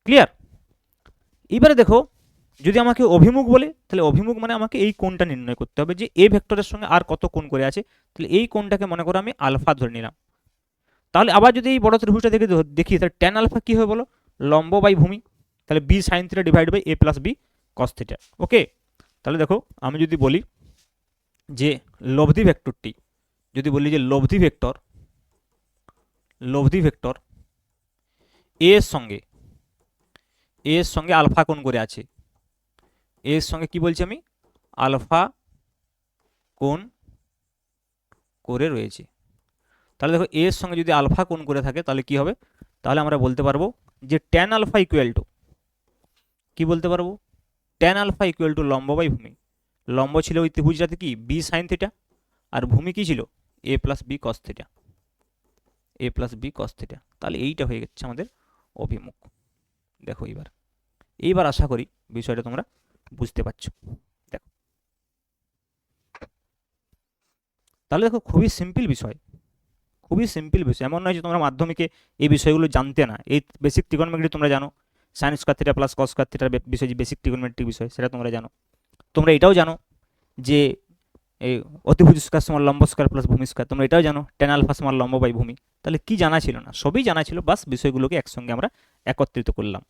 ক্লিয়ার? এবারে দেখো যদি আমাকে অভিমুখ বলে তাহলে অভিমুখ মানে আমাকে এই কোণটা নির্ণয় করতে হবে যে এ ভেক্টরের সঙ্গে আর কত কোণ করে আছে। তাহলে এই কোণটাকে মনে করো আমি আলফা ধরে নিলাম। তাহলে আবার যদি এই বড় ত্রিভুজটা দেখি তাহলে ট্যান আলফা কি হবে বলো, লম্ব বাই ভূমি, তাহলে B sine theta divide by A plus B cos theta. Okay, তাহলে দেখো আমি যদি বলি যে লব্ধি ভেক্টরটি, যদি বলি যে লব্ধি ভেক্টর এ এর সঙ্গে আলফা কোণ করে আছে, এর সঙ্গে কি বলছি আমি আলফা কোণ করে রয়েছে। তাহলে দেখো এর সঙ্গে যদি আলফা কোণ করে থাকে তাহলে কি হবে, তাহলে আমরা বলতে পারবো যে ট্যান আলফা ইকুয়াল টু কি বলতে পারবো, ট্যান আলফা ইকুয়াল টু লম্ব বাই ভূমি। লম্ব ছিল ওই ত্রিভুজটাতে কি বি সাইন থিটা আর ভূমি কি ছিল এ প্লাস বি কস থিটা, এ প্লাস বি কস থিটা। তাহলে এইটা হয়ে গেছে আমাদের অভিমুখ। দেখো এইবার আশা করি বিষয়টা তোমরা বুঝতে পারছো। দেখো তাহলে দেখো খুবই সিম্পল বিষয়, এমন নয় যে তোমরা মাধ্যমিকে এই বিষয়গুলো জানতে না। এই বেসিক ট্রিগোনোমেট্রি তোমরা জানো, sine square theta plus cos square থিটার বিষয় যে বেসিক ট্রিগোনোমেট্রিক বিষয় সেটা তোমরা জানো। তোমরা এটাও জানো যে এই অতিভুজ স্কয়ার সমান লম্ব স্কয়ার প্লাস ভূমি স্কয়ার, তোমরা এটাও জানো ট্যান আলফা সমান লম্ব বাই ভূমি। তাহলে কি জানা ছিল না, সবই জানা ছিল, বাস বিষয়গুলোকে একসঙ্গে আমরা একত্রিত করলাম।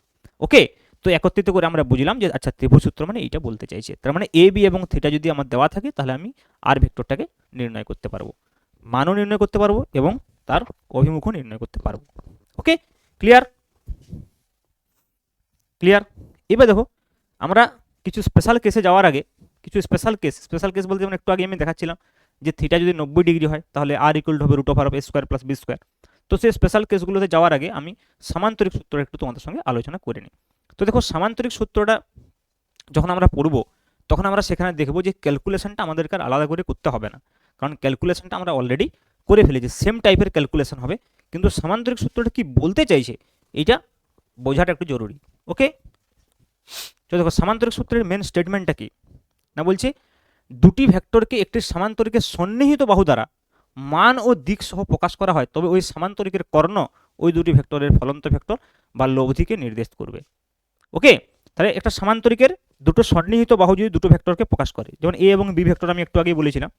ওকে, তো একত্রিত করে আমরা বুঝলাম যে আচ্ছা ত্রিভুজ সূত্র মানে এইটা বলতে চাইছে। তার মানে এ বি এবং থিটা যদি আমার দেওয়া থাকে তাহলে আমি আর ভেক্টরটাকে নির্ণয় করতে পারবো, মানও নির্ণয় করতে পারবো এবং তার অভিমুখও নির্ণয় করতে পারবো। ওকে, ক্লিয়ার? এবার দেখো আমরা কিছু স্পেশাল কেসে যাওয়ার আগে কিছু স্পেশাল কেস বলতে যেমন একটু আগে আমি দেখাচ্ছিলাম যে থিটা যদি 90 ডিগ্রি হয় তাহলে আর ইকুয়াল হবে root over of A square plus B square. তো সেই স্পেশাল কেসগুলোতে যাওয়ার আগে আমি সামান্তরিক সূত্র একটু তোমাদের সঙ্গে আলোচনা করে নিই। তো দেখো সামান্তরিক সূত্রটা যখন আমরা পড়বো তখন আমরা সেখানে দেখবো যে ক্যালকুলেশনটা আমাদেরকে আর আলাদা করে করতে হবে না, কারণ ক্যালকুলেশনটা আমরা অলরেডি করে ফেলেছি, সেম টাইপের ক্যালকুলেশন হবে। কিন্তু সামান্তরিক সূত্রটা কি বলতে চাইছে এইটা বোঝাটা একটু জরুরি। ওকে, তো দেখো সামান্তরিক সূত্রের মেন স্টেটমেন্টটা কি না, বলছে দুটি ভেক্টরকে একটি সামান্তরিকের সন্নিহিত বাহু দ্বারা মান ও দিক সহ প্রকাশ করা হয় তবে ওই সামান্তরিকের কর্ণ ওই দুটি ভেক্টরের ফলন্ত ভেক্টর বা লব্ধিকে নির্দেশ করবে। ওকে, তাহলে একটা সামান্তরিকের দুটো সন্নিহিত বাহু যদি দুটো ভেক্টরকে প্রকাশ করে, যেমন এ এবং বি ভেক্টর আমি একটু আগেই বলেছিলাম,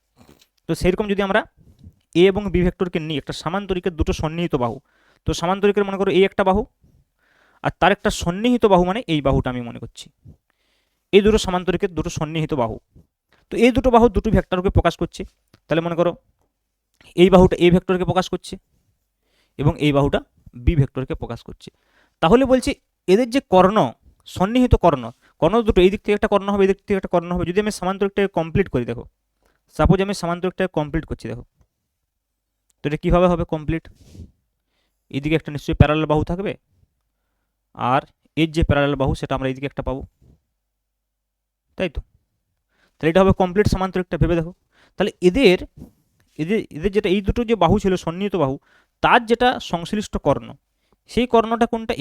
তো সেরকম যদি আমরা এ এবং বি ভেক্টরকে নিই একটা সামান্তরিকের দুটো সন্নিহিত বাহু, তো সামান্তরিকের মনে করো এ একটা বাহু আর তার একটা সন্নিহিত বাহু মানে এই বাহুটা আমি মনে করছি, এই দুটো সমান্তরিকের দুটো সন্নিহিত বাহু। তো এই দুটো বাহু দুটো ভেক্টরকে প্রকাশ করছে। তাহলে মনে করো এই বাহুটা এ ভেক্টরকে প্রকাশ করছে এবং এই বাহুটা বি ভেক্টরকে প্রকাশ করছে। তাহলে বলছি এদের যে কর্ণ, সন্নিহিত কর্ণ, কর্ণ দুটো এই দিক থেকে একটা কর্ণ হবে, এই দিক থেকে একটা কর্ণ হবে। যদি আমি সমান্তরিকটাকে কমপ্লিট করি, দেখো সাপোজ আমি সমান্তরিকটাকে কমপ্লিট করছি, দেখো তো এটা কীভাবে হবে কমপ্লিট? এইদিকে একটা নিশ্চয়ই প্যারালাল বাহু থাকবে, আর এর যে প্যারালাল বাহু সেটা আমরা এইদিকে একটা পাবো, তাই তো? তাহলে এটা হবে কমপ্লিট সমান্তরিকটা, ভেবে দেখো। তাহলে এদের এদের এদের যেটা এই দুটো যে বাহু ছিল সন্নিহিত বাহু, তার যেটা সংশ্লিষ্ট কর্ণ, সেই কর্ণটা কোনটা?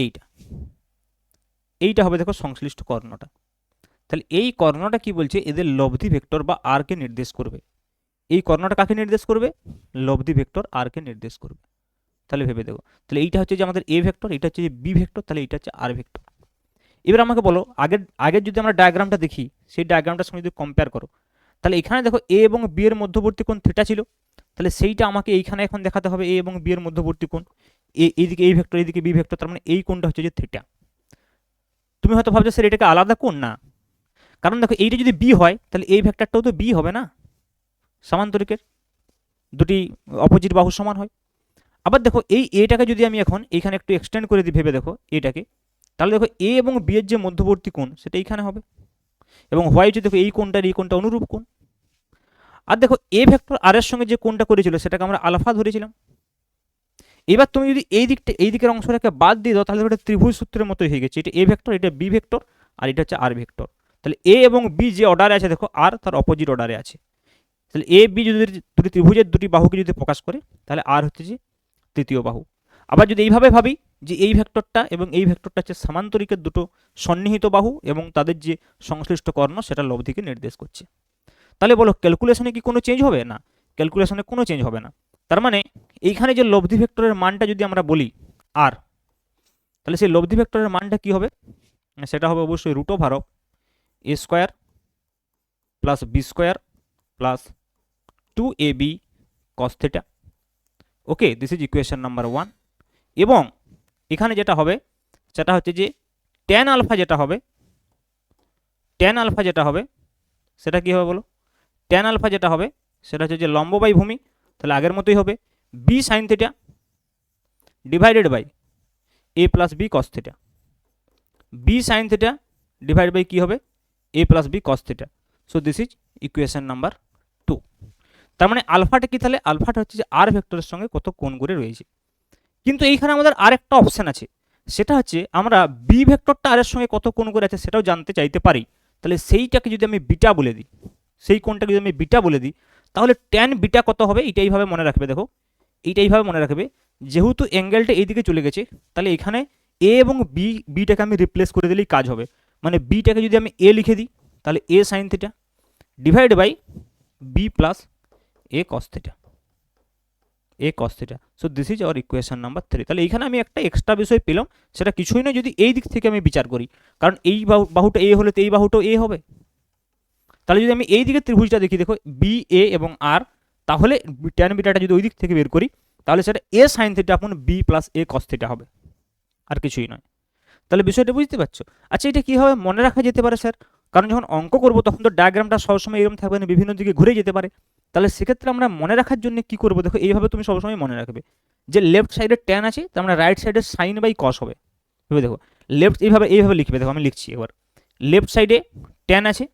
এইটা হবে দেখো সংশ্লিষ্ট কর্ণটা। তাহলে এই কর্ণটা কি বলছে? এদের লব্ধি ভেক্টর বা আর কে নির্দেশ করবে। এই কর্ণটা কাকে নির্দেশ করবে? লব্ধি ভেক্টর আর কে নির্দেশ করবে। তাহলে ভেবে দেখো, তাহলে এইটা হচ্ছে যে আমাদের এ ভেক্টর, এটা হচ্ছে যে বি ভেক্টর, তাহলে এটা হচ্ছে আর ভেক্টর। এবার আমাকে বলো আগের যদি আমরা ডায়াগ্রামটা দেখি, সেই ডায়াগ্রামটার সঙ্গে যদি কম্পেয়ার করো, তাহলে এখানে দেখো এ এবং বি এর মধ্যবর্তী কোণ থিটা ছিল, তাহলে সেইটা আমাকে এইখানে এখন দেখাতে হবে এ এবং বি এর মধ্যবর্তী কোণ। এইদিকে এই ভেক্টর, এইদিকে বি ভেক্টর, তার মানে এই কোণটা হচ্ছে যে থিটা। তুমি হয়তো ভাবছো স্যার এটাকে আলাদা কোণ, না, কারণ দেখো এইটা যদি বি হয় তাহলে এই ভেক্টরটাও তো বি হবে না, সমান্তরিকের দুটি অপোজিট বাহু সমান হয়। আবার দেখো এই এটাকে যদি আমি এখন এইখানে একটু এক্সটেন্ড করে দিই, ভেবে দেখো এটাকে, তাহলে দেখো এ এবং বি এর যে মধ্যবর্তী কোণ সেটা এইখানে হবে, এবং হোয়াই যদি দেখো এই কোণটার এই কোণটা অনুরূপ কোণ। আর দেখো এ ভেক্টর আর এর সঙ্গে যে কোণটা করেছিল সেটাকে আমরা আলফা ধরেছিলাম। এবার তুমি যদি এই দিকের অংশটাকে বাদ দিয়ে দাও, তাহলে ওটা ত্রিভুজ সূত্রের মতোই হয়ে গেছে। এটা এ ভেক্টর, এটা বি ভেক্টর, আর এটা হচ্ছে আর ভেক্টর। তাহলে এ এবং বি যে অর্ডারে আছে দেখো, আর তার অপোজিট অর্ডারে আছে। তাহলে এ বি যদি দুটি ত্রিভুজের দুটি বাহুকে যদি প্রকাশ করে, তাহলে আর হচ্ছে যে তৃতীয় বাহু। আবার যদি এইভাবে ভাবি যে এই ভেক্টরটা এবং এই ভেক্টরটা হচ্ছে সমান্তরিকের দুটো সন্নিহিত বাহু এবং তাদের যে সংশ্লিষ্ট কর্ণ সেটা লব্ধিকে নির্দেশ করছে। তাহলে বলো ক্যালকুলেশনে কি কোনো চেঞ্জ হবে? না, ক্যালকুলেশনে কোনো চেঞ্জ হবে না। তার মানে এইখানে যে লব্ধি ভেক্টরের মানটা যদি আমরা বলি আর, তাহলে সেই লব্ধি ভেক্টরের মানটা কি হবে? সেটা হবে অবশ্যই root over of A square plus B square plus 2ab cos theta. Okay, this is equation number 1। এবং এখানে যেটা হবে সেটা হচ্ছে যে ট্যান আলফা যেটা হবে, ট্যান আলফা যেটা হবে সেটা কি হবে বলো? ট্যান আলফা যেটা হবে সেটা হচ্ছে যে লম্ব বাই ভূমি, তাহলে আগের মতোই হবে B sine theta divided by A plus B cos theta. B sine theta divide by কী হবে? A plus B cos theta. So this is equation number 2। তার মানে আলফাটা কি? তাহলে আলফাটা হচ্ছে যে আর ভেক্টরের সঙ্গে কত কোণ করে রয়েছে। কিন্তু এইখানে আমাদের আরেকটা অপশান আছে, সেটা হচ্ছে আমরা বি ভেক্টরটা আর এর সঙ্গে কত কোণ করে আছে সেটাও জানতে চাইতে পারি। তাহলে সেইটাকে যদি আমি বিটা বলে দিই, সেই কোণটাকে যদি আমি বিটা বলে দিই, তাহলে ট্যান বিটা কত হবে? এইটা এইভাবে মনে রাখবে, দেখো এইটা এইভাবে মনে রাখবে, যেহেতু অ্যাঙ্গেলটা এইদিকে চলে গেছে, তাহলে এখানে এ এবং বিটাকে আমি রিপ্লেস করে দিলেই কাজ হবে। মানে বিটাকে যদি আমি এ লিখে দিই, তাহলে A sine theta divide by B plus A cos theta, A cos theta. So this is our equation number 3। তাহলে এইখানে আমি একটা এক্সট্রা বিষয় পেলাম, সেটা কিছুই নয় যদি এই দিক থেকে আমি বিচার করি, কারণ এই বাহুটা এ হলে তো এই বাহুটাও এ হবে। তাহলে যদি আমি এই দিকে ত্রিভুজটা দেখি, দেখো বি এ এবং আর, তাহলে ট্যান বিটাটা যদি ওই দিক থেকে বের করি, তাহলে সেটা এ সাইন থিটা আপন B plus A cos theta হবে, আর কিছুই নয়। তাহলে বিষয়টা বুঝতে পারছো? আচ্ছা, এটা কীভাবে মনে রাখা যেতে পারে স্যার? কারণ যখন অঙ্ক করবো তখন তো ডায়াগ্রামটা সবসময় এরকম থাকবে না, বিভিন্ন দিকে ঘুরে যেতে পারে। তাহলে সেক্ষেত্রে আমরা মনে রাখার জন্য কি করবো? দেখো এইভাবে তুমি সবসময় মনে রাখবে যে লেফট সাইডে ট্যান আছে, তার মানে রাইট সাইডে সাইন বাই কস হবে। ভেবে দেখো লেফট এইভাবে লিখবে, দেখো আমি লিখছি এবার, লেফট সাইডে ট্যান আছে,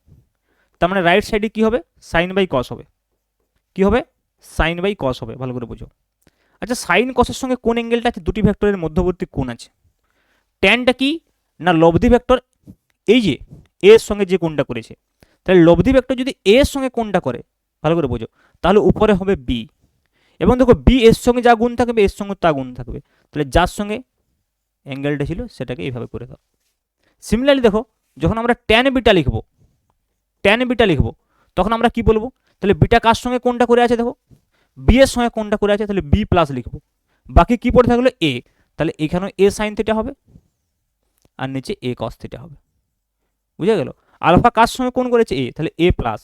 তার মানে রাইট সাইডে কী হবে? সাইন বাই কস হবে। কী হবে? সাইন বাই কস হবে, ভালো করে বুঝো। আচ্ছা, সাইন কসের সঙ্গে কোন অ্যাঙ্গেলটা আছে? দুটি ভেক্টরের মধ্যবর্তী কোণ আছে। ট্যানটা কি না লব্ধি ভেক্টর, এই যে এ এর সঙ্গে যে কোণটা করেছে, তাহলে লব্ধি ভেক্টর যদি এ এর সঙ্গে কোণটা করে, ভালো করে বোঝো, তাহলে উপরে হবে বি, এবং দেখো বি এর সঙ্গে যা গুণ থাকবে এর সঙ্গে তা গুণ থাকবে, তাহলে যার সঙ্গে অ্যাঙ্গেলটা ছিল সেটাকে এইভাবে করে দাও। সিমিলারলি দেখো যখন আমরা ট্যান বিটা লিখবো, ট্যান বিটা লিখবো, তখন আমরা কি বলবো? তাহলে বিটা কার সঙ্গে কোণটা করে আছে? দেখো বি এর সঙ্গে কোণটা করে আছে, তাহলে বি প্লাস লিখবো, বাকি কি পড়ে থাকলো? এ, তাহলে এখানেও এ সাইন থিটা হবে আর নিচে এ কস থিটা হবে। বুঝে গেল? আলফা কার সঙ্গে কোণ করেছে? এ, তাহলে A plus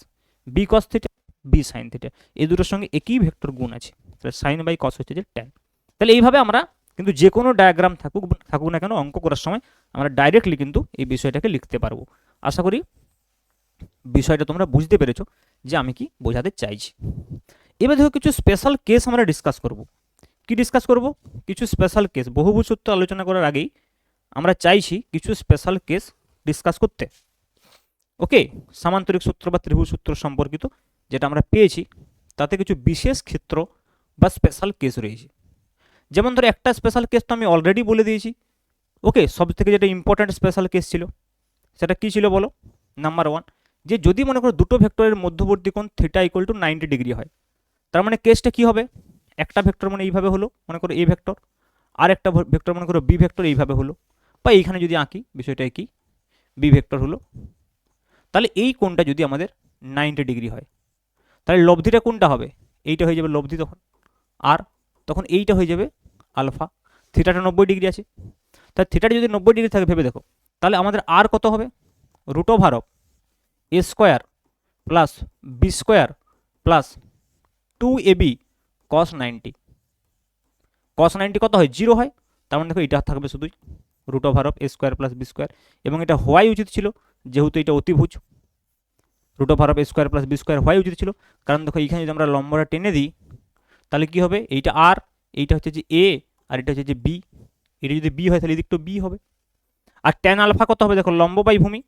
B cos theta B sine theta, এই দুটোর সঙ্গে একই ভেক্টর গুণ আছে, তাহলে সাইন বাই কস হচ্ছে যে ট্যান। তাহলে এইভাবে আমরা কিন্তু যে কোনো ডায়াগ্রাম থাকুক থাকুক না কেন অঙ্ক করার সময় আমরা ডাইরেক্টলি কিন্তু এই বিষয়টাকে লিখতে পারবো। আশা করি বিষয়টা তোমরা বুঝতে পেরেছো যে আমি কি বোঝাতে চাইছি। এবার দেখো কিছু স্পেশাল কেস আমরা ডিসকাস করব। কি ডিসকাস করব? কিছু স্পেশাল কেস। বহুভুজ সূত্র আলোচনা করার আগেই আমরা চাইছি কিছু স্পেশাল কেস ডিসকাস করতে। ওকে, সামান্তরিক সূত্র বা ত্রিভুজ সূত্র সম্পর্কিত যেটা আমরা পেয়েছি তাতে কিছু বিশেষ ক্ষেত্র বা স্পেশাল কেস রয়েছে। যেমন ধরো একটা স্পেশাল কেস তো আমি অলরেডি বলে দিয়েছি। ওকে, সব থেকে যেটা ইম্পর্ট্যান্ট স্পেশাল কেস ছিল সেটা কি ছিল বলো? নাম্বার 1, যে যদি মনে করো দুটো ভেক্টরের মধ্যবর্তী কোণ থিটা ইকুয়াল টু 90 ডিগ্রি হয়, তার মানে কেসটা কি হবে? একটা ভেক্টর মানে এইভাবে হলো, মনে করো এ ভেক্টর, আর একটা ভেক্টর মনে করো বি ভেক্টর এইভাবে হলো, বা এইখানে যদি আঁকি বিষয়টা কি বি ভেক্টর হলো, তাহলে এই কোণটা যদি আমাদের 90 ডিগ্রি হয় তাহলে লব্ধিটা কোনটা হবে? এইটা হয়ে যাবে লব্ধি তখন, আর তখন এইটা হয়ে যাবে আলফা। থিটাটা 90 ডিগ্রি আছে, তাহলে থিটাটা যদি 90 ডিগ্রি থাকে ভেবে দেখো, তাহলে আমাদের আর কত হবে? Root over of A square plus B square plus 2ab cos 90। cos 90 কত হয়? 0 হয়। তার মানে দেখো এটা থাকবে শুধুই root over of A square plus B square, এবং এটা হওয়াই উচিত ছিল যেহেতু এটা অতিভুজ। Root over of A square plus B square হওয়াই উচিত ছিল, কারণ দেখো এইখানে যদি আমরা লম্বটা টেনে দিই তাহলে কি হবে? এইটা আর, এইটা হচ্ছে যে এ, আর এটা হচ্ছে যে বি। এটা যদি বি হয় তাহলে এদিকটা বি হবে। আর ট্যান আলফা কত হবে? দেখো লম্ব বাই ভূমি,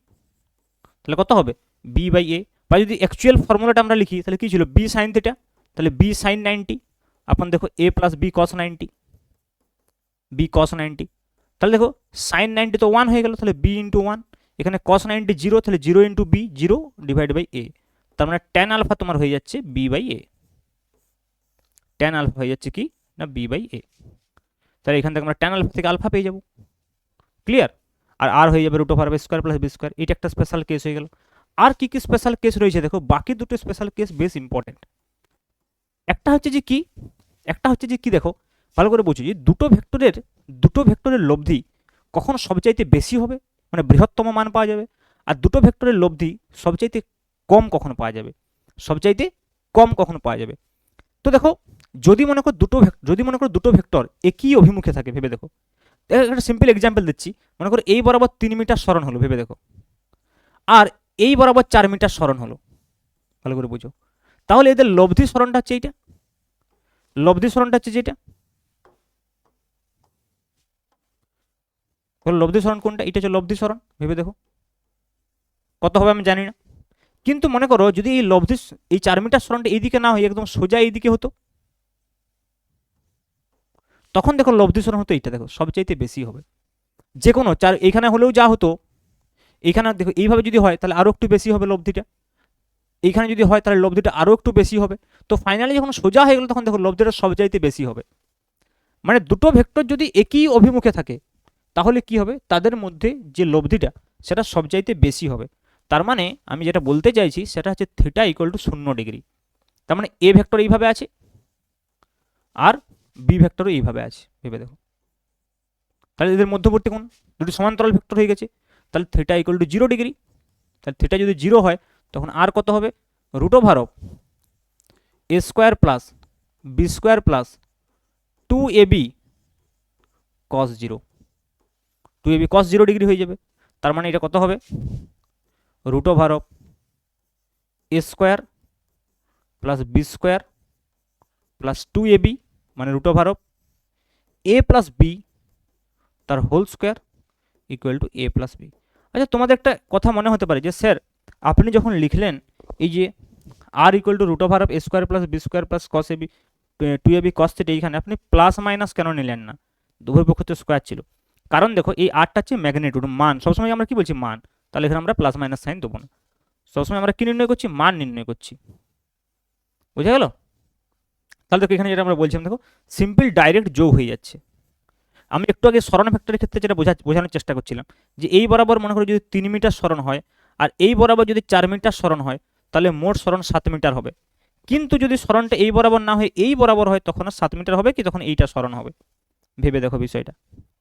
তাহলে কত হবে? বি বাই এ। বা যদি অ্যাকচুয়াল ফর্মুলাটা আমরা লিখি তাহলে কি ছিল? বি সাইন থিটা, তাহলে বি সাইন 90 আপন দেখো এ প্লাস বি কস 90, বি কস 90। তাহলে দেখো সাইন 90 তো 1 হয়ে গেল, তাহলে বি ইন্টু 1, এখানে কস 90 0, তাহলে 0 into B 0 divide by A. তার মানে ট্যান আলফা তোমার হয়ে যাচ্ছে B by A. Tan alpha হয়ে যাচ্ছে কি না বি বাই এ। তাহলে এখান থেকে আমরা ট্যান আলফা থেকে আলফা পেয়ে যাব। ক্লিয়ার? আর আর হয়ে যাবে root over B square plus B square. এটা একটা স্পেশাল কেস হয়ে গেল। আর কি কি স্পেশাল কেস রয়েছে দেখো, বাকি দুটো স্পেশাল কেস বেশ ইম্পর্টেন্ট। একটা হচ্ছে যে কি, একটা হচ্ছে যে কি দেখো ভালো করে বুঝি, যে দুটো ভেক্টরের লব্ধি কখন সবচাইতে বেশি হবে, মানে বৃহত্তম মান পাওয়া যাবে, আর দুটো ভেক্টরের লব্ধি সবচাইতে কম কখন পাওয়া যাবে, সবচাইতে কম কখন পাওয়া যাবে। তো দেখো যদি মনে করো দুটো ভেক্টর একই অভিমুখে থাকে, ভেবে দেখো, একটা সিম্পল এক্সাম্পল দিচ্ছি। মনে করো এই বরাবর 3 মিটার সরণ হলো, ভেবে দেখো, আর এই বরাবর 4 মিটার সরণ হলো, ভালো করে বুঝো। তাহলে এদের লব্ধি সরণটা হচ্ছে এইটা, লব্ধি সরণটা হচ্ছে যেটা, লব্ধি সরণ কোনটা? এটা হচ্ছে লব্ধি সরণ। ভেবে দেখো কত হবে আমি জানি না, কিন্তু মনে করো যদি এই লব্ধি এই 4 মিটার সরণটা এইদিকে না হয় একদম সোজা এইদিকে হতো, তখন দেখো লব্ধি সরণ হতো এইটা, দেখো সবচাইতে বেশি হবে। যে কোনো চার এইখানে হলেও যা হতো, এইখানে দেখো এইভাবে যদি হয় তাহলে আরো একটু বেশি হবে লব্ধিটা, এইখানে যদি হয় তাহলে লব্ধিটা আরো একটু বেশি হবে। তো ফাইনালি যখন সোজা হয়ে গেল তখন দেখো লব্ধিটা সবচাইতে বেশি হবে। মানে দুটো ভেক্টর যদি একই অভিমুখে থাকে তাহলে কি হবে? তাদের মধ্যে যে লব্ধিটা সেটা সবচাইতে বেশি হবে। তার মানে আমি যেটা বলতে চাইছি সেটা হচ্ছে থিটা ইকুয়াল টু 0 ডিগ্রি। তার মানে এ ভেক্টর এইভাবে আছে আর বি ভেক্টরও এইভাবে আছে, ভেবে দেখো। তাহলে এদের মধ্যবর্তী কোণ দুটি সমান্তরাল ভেক্টর হয়ে গেছে, তাহলে থিটা ইকুয়াল টু 0 ডিগ্রি। তাহলে থিটা যদি 0 হয় তখন আর কত হবে? Root over of A square plus B square plus 2ab cos 0, 2ab cos 0 degree হয়ে যাবে। তার মানে এটা কত হবে? Root over of A square plus B square plus 2ab, মানে root over of A plus B তার whole square equal to A plus B. আচ্ছা, তোমাদের একটা কথা মনে হতে পারে যে স্যার আপনি যখন লিখলেন এই যে R equal to root over of A square plus B square plus cos AB 2ab cos theta, এইখানে আপনি প্লাস মাইনাস কেন নিলেন না? উভয় পক্ষ তো স্কোয়ার ছিল। কারণ দেখো এই আরটা হচ্ছে ম্যাগনিটিউড, মান। সবসময় আমরা কি বলছি? মান। তাহলে এখানে আমরা প্লাস মাইনাস সাইন দেবো না, সবসময় আমরা কি নির্ণয় করছি? মান নির্ণয় করছি। বুঝা গেল? তাহলে দেখো এখানে যেটা আমরা বলছিলাম, দেখো সিম্পল ডাইরেক্ট যোগ হয়ে যাচ্ছে। আমি একটু আগে সরণ ভেক্টরের ক্ষেত্রে যেটা বোঝানোর চেষ্টা করছিলাম, যে এই বরাবর মনে করো যদি 3 মিটার সরণ হয় আর এই বরাবর যদি 4 মিটার সরণ হয় তাহলে মোট সরণ 7 মিটার হবে। কিন্তু যদি সরণটা এই বরাবর না হয় এই বরাবর হয় তখন আর 7 মিটার হবে কি, তখন এইটা সরণ হবে। ভেবে দেখো বিষয়টা,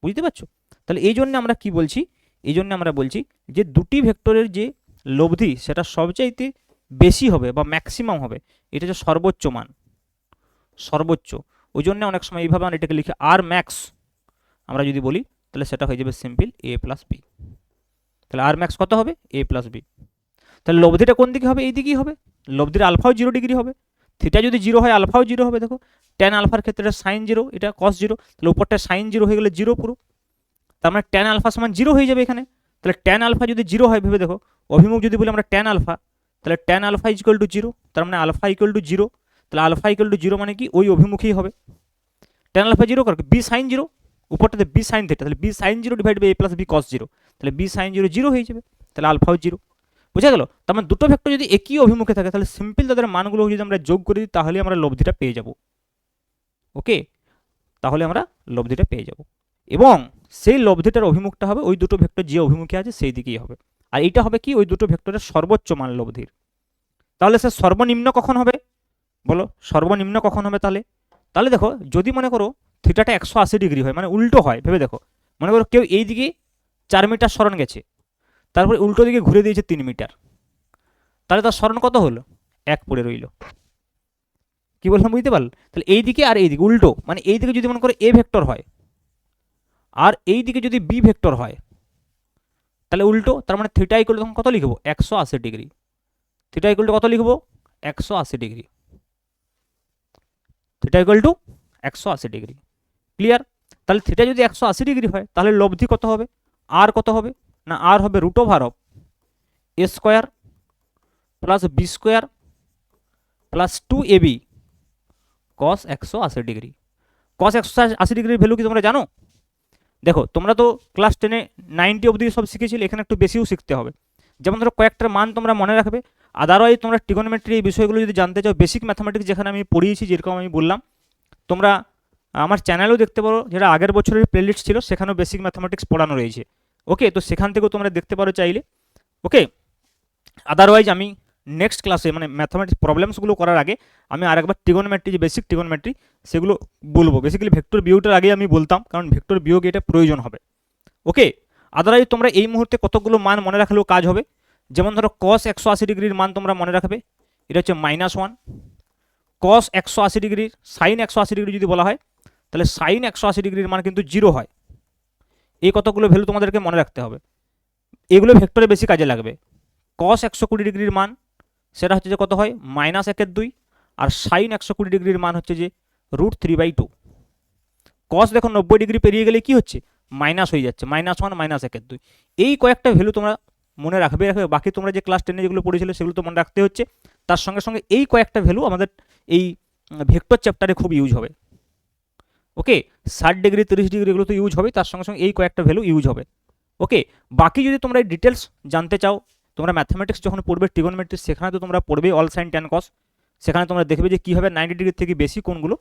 বুঝতে পারছো? তাহলে এই জন্য আমরা কি বলছি? এই জন্য আমরা বলছি যে দুটি ভেক্টরের যে লব্ধি সেটা সবচাইতে বেশি হবে বা ম্যাক্সিমাম হবে, এটা হচ্ছে সর্বোচ্চ মান, সর্বোচ্চ। ওই জন্য অনেক সময় এইভাবে আমরা এটাকে লিখি আর ম্যাক্স, আমরা যদি বলি তাহলে সেটা হয়ে যাবে সিম্পল এ প্লাস বি। তাহলে আর ম্যাক্স কত হবে? A plus B. তাহলে লব্ধিটা কোন দিকে হবে? এই দিকেই হবে। লব্ধির আলফাও 0 ডিগ্রি হবে। থিটা যদি 0 হয় আলফাও 0 হবে। দেখো ট্যান আলফার ক্ষেত্রে এটা সাইন 0, এটা কস 0, তাহলে উপরটা সাইন 0 হয়ে গেলে 0 পুরো। তার মানে ট্যান আলফা সমান 0 হয়ে যাবে এখানে। তাহলে ট্যান আলফা যদি 0 হয়, ভেবে দেখো অভিমুখ যদি বলি আমরা ট্যান আলফা, তাহলে ট্যান আলফা ইকুয়াল টু 0, তার মানে আলফা ইকুয়াল টু 0। তাহলে আলফা ইকুয়াল টু 0 মানে কি? ওই অভিমুখেই হবে। ট্যান আলফা 0 কর বি সাইন 0, উপরটাতে বি সাইন থিটা, তাহলে B sine 0 divide by A plus B cos 0, তাহলে বি সাইন 0 0 হয়ে যাবে। তাহলে আলফাও 0। বুঝা গেল? তার মানে দুটো ভেক্টর যদি একই অভিমুখে থাকে তাহলে সিম্পল তাদের মানগুলো যদি আমরা যোগ করে দিই তাহলে আমরা লব্ধিটা পেয়ে যাব। ওকে, তাহলে আমরা লব্ধিটা পেয়ে যাব এবং সেই লব্ধিটার অভিমুখটা হবে ওই দুটো ভেক্টর যে অভিমুখে আছে সেই দিকেই হবে। আর এইটা হবে কি? ওই দুটো ভেক্টরের সর্বোচ্চ মান লব্ধির। তাহলে স্যার সর্বনিম্ন কখন হবে? বলো সর্বনিম্ন কখন হবে? তাহলে তাহলে দেখো যদি মনে করো থিটাটা 180 ডিগ্রি হয়, মানে উল্টো হয়, ভেবে দেখো মনে করো কেউ এই দিকে 4 মিটার সরণ গেছে, তারপরে উল্টো দিকে ঘুরে দিয়েছে 3 মিটার, তাহলে তার সরণ কত হলো? 1 পড়ে রইল। কি বললাম বুঝতে পারল? তাহলে এই দিকে আর এই দিকে উল্টো, মানে এই দিকে যদি মনে করো এ ভেক্টর হয় আর এই দিকে যদি বি ভেক্টর হয় তাহলে উল্টো, তার মানে থিটা ইকুয়াল তখন কত লিখবো? 180 ডিগ্রি। থিটা ইকুয়াল টু কত লিখবো? 180 degree. Theta equal two 180 degree. Clear? তাহলে থিটা যদি 180 ডিগ্রি হয় তাহলে লব্ধি কত হবে? আর কত হবে? না আর হবে root over of A square plus B square plus 2ab cos 180 degree. Cos 180 ডিগ্রির ভ্যালু কি তোমরা জানো? দেখো তোমরা তো ক্লাস 10-এ 90 অবধি সব শিখেছিলে, এখানে একটু বেশিও শিখতে হবে। যেমন ধরো কয়েকটার মান তোমরা মনে রাখবে। আদারওয়াইজ তোমরা ট্রিগোনোমেট্রি এই বিষয়গুলো যদি জানতে চাও, বেসিক ম্যাথামেটিক্স যেখানে আমি পড়িয়েছি, যেরকম আমি বললাম, তোমরা আমার চ্যানেলেও দেখতে পারো, যেটা আগের বছরের প্লেলিস্ট ছিল সেখানেও বেসিক ম্যাথামেটিক্স পড়ানো রয়েছে। ওকে, তো সেখান থেকেও তোমরা দেখতে পারো চাইলে। ওকে, আদারওয়াইজ আমি নেক্সট ক্লাসে মানে ম্যাথামেটিক্স প্রবলেমসগুলো করার আগে আমি আরেকবার ট্রিগোনোমেট্রি, যে বেসিক ট্রিগোনোমেট্রি সেগুলো বলবো। বেসিক্যালি ভেক্টর বিয়োগটার আগে আমি বলতাম, কারণ ভেক্টর বিয়োগ এটা প্রয়োজন হবে। ওকে, আদারওয়াইজ তোমরা এই মুহূর্তে কতগুলো মান মনে রাখলেও কাজ হবে। যেমন ধরো কস 180 ডিগ্রির মান তোমরা মনে রাখবে, এটা হচ্ছে -1। কস 180 ডিগ্রির সাইন 180 ডিগ্রি যদি বলা হয় তাহলে সাইন 180 ডিগ্রির মান কিন্তু 0 হয়। এই কতগুলো ভ্যালু তোমাদেরকে মনে রাখতে হবে, এগুলো ভেক্টরে বেশি কাজে লাগবে। কস 120 ডিগ্রির মান সেটা হচ্ছে যে কত হয়? -1/2। আর সাইন 120 ডিগ্রির মান হচ্ছে যে √3/2। কস দেখো 90 ডিগ্রি পেরিয়ে গেলে কি হচ্ছে? মাইনাস হয়ে যাচ্ছে, -1 -1/2। এই কয়েকটা ভ্যালু তোমরা মনে রাখবে। বাকি তোমরা যে ক্লাস 10-এ যেগুলো পড়েছিলে সেগুলো তো মনে রাখতে হচ্ছে, তার সঙ্গে সঙ্গে এই কয়েকটা ভ্যালু আমাদের এই ভেক্টর চ্যাপ্টারে খুব ইউজ হবে। ওকে, 60 ডিগ্রি 30 ডিগ্রি এগুলো তো ইউজ হবে, তার সঙ্গে সঙ্গে এই কয়েকটা ভ্যালু ইউজ হবে। ওকে, বাকি যদি তোমরা এই ডিটেলস জানতে চাও, তোমরা ম্যাথামেটিক্স যখন পড়বে ট্রিগোনোমেট্রি সেখানে তো তোমরা পড়বে অল সাইন ট্যান কস, সেখানে তোমরা দেখবে যে কীভাবে 90 ডিগ্রি থেকে বেশি কোণগুলো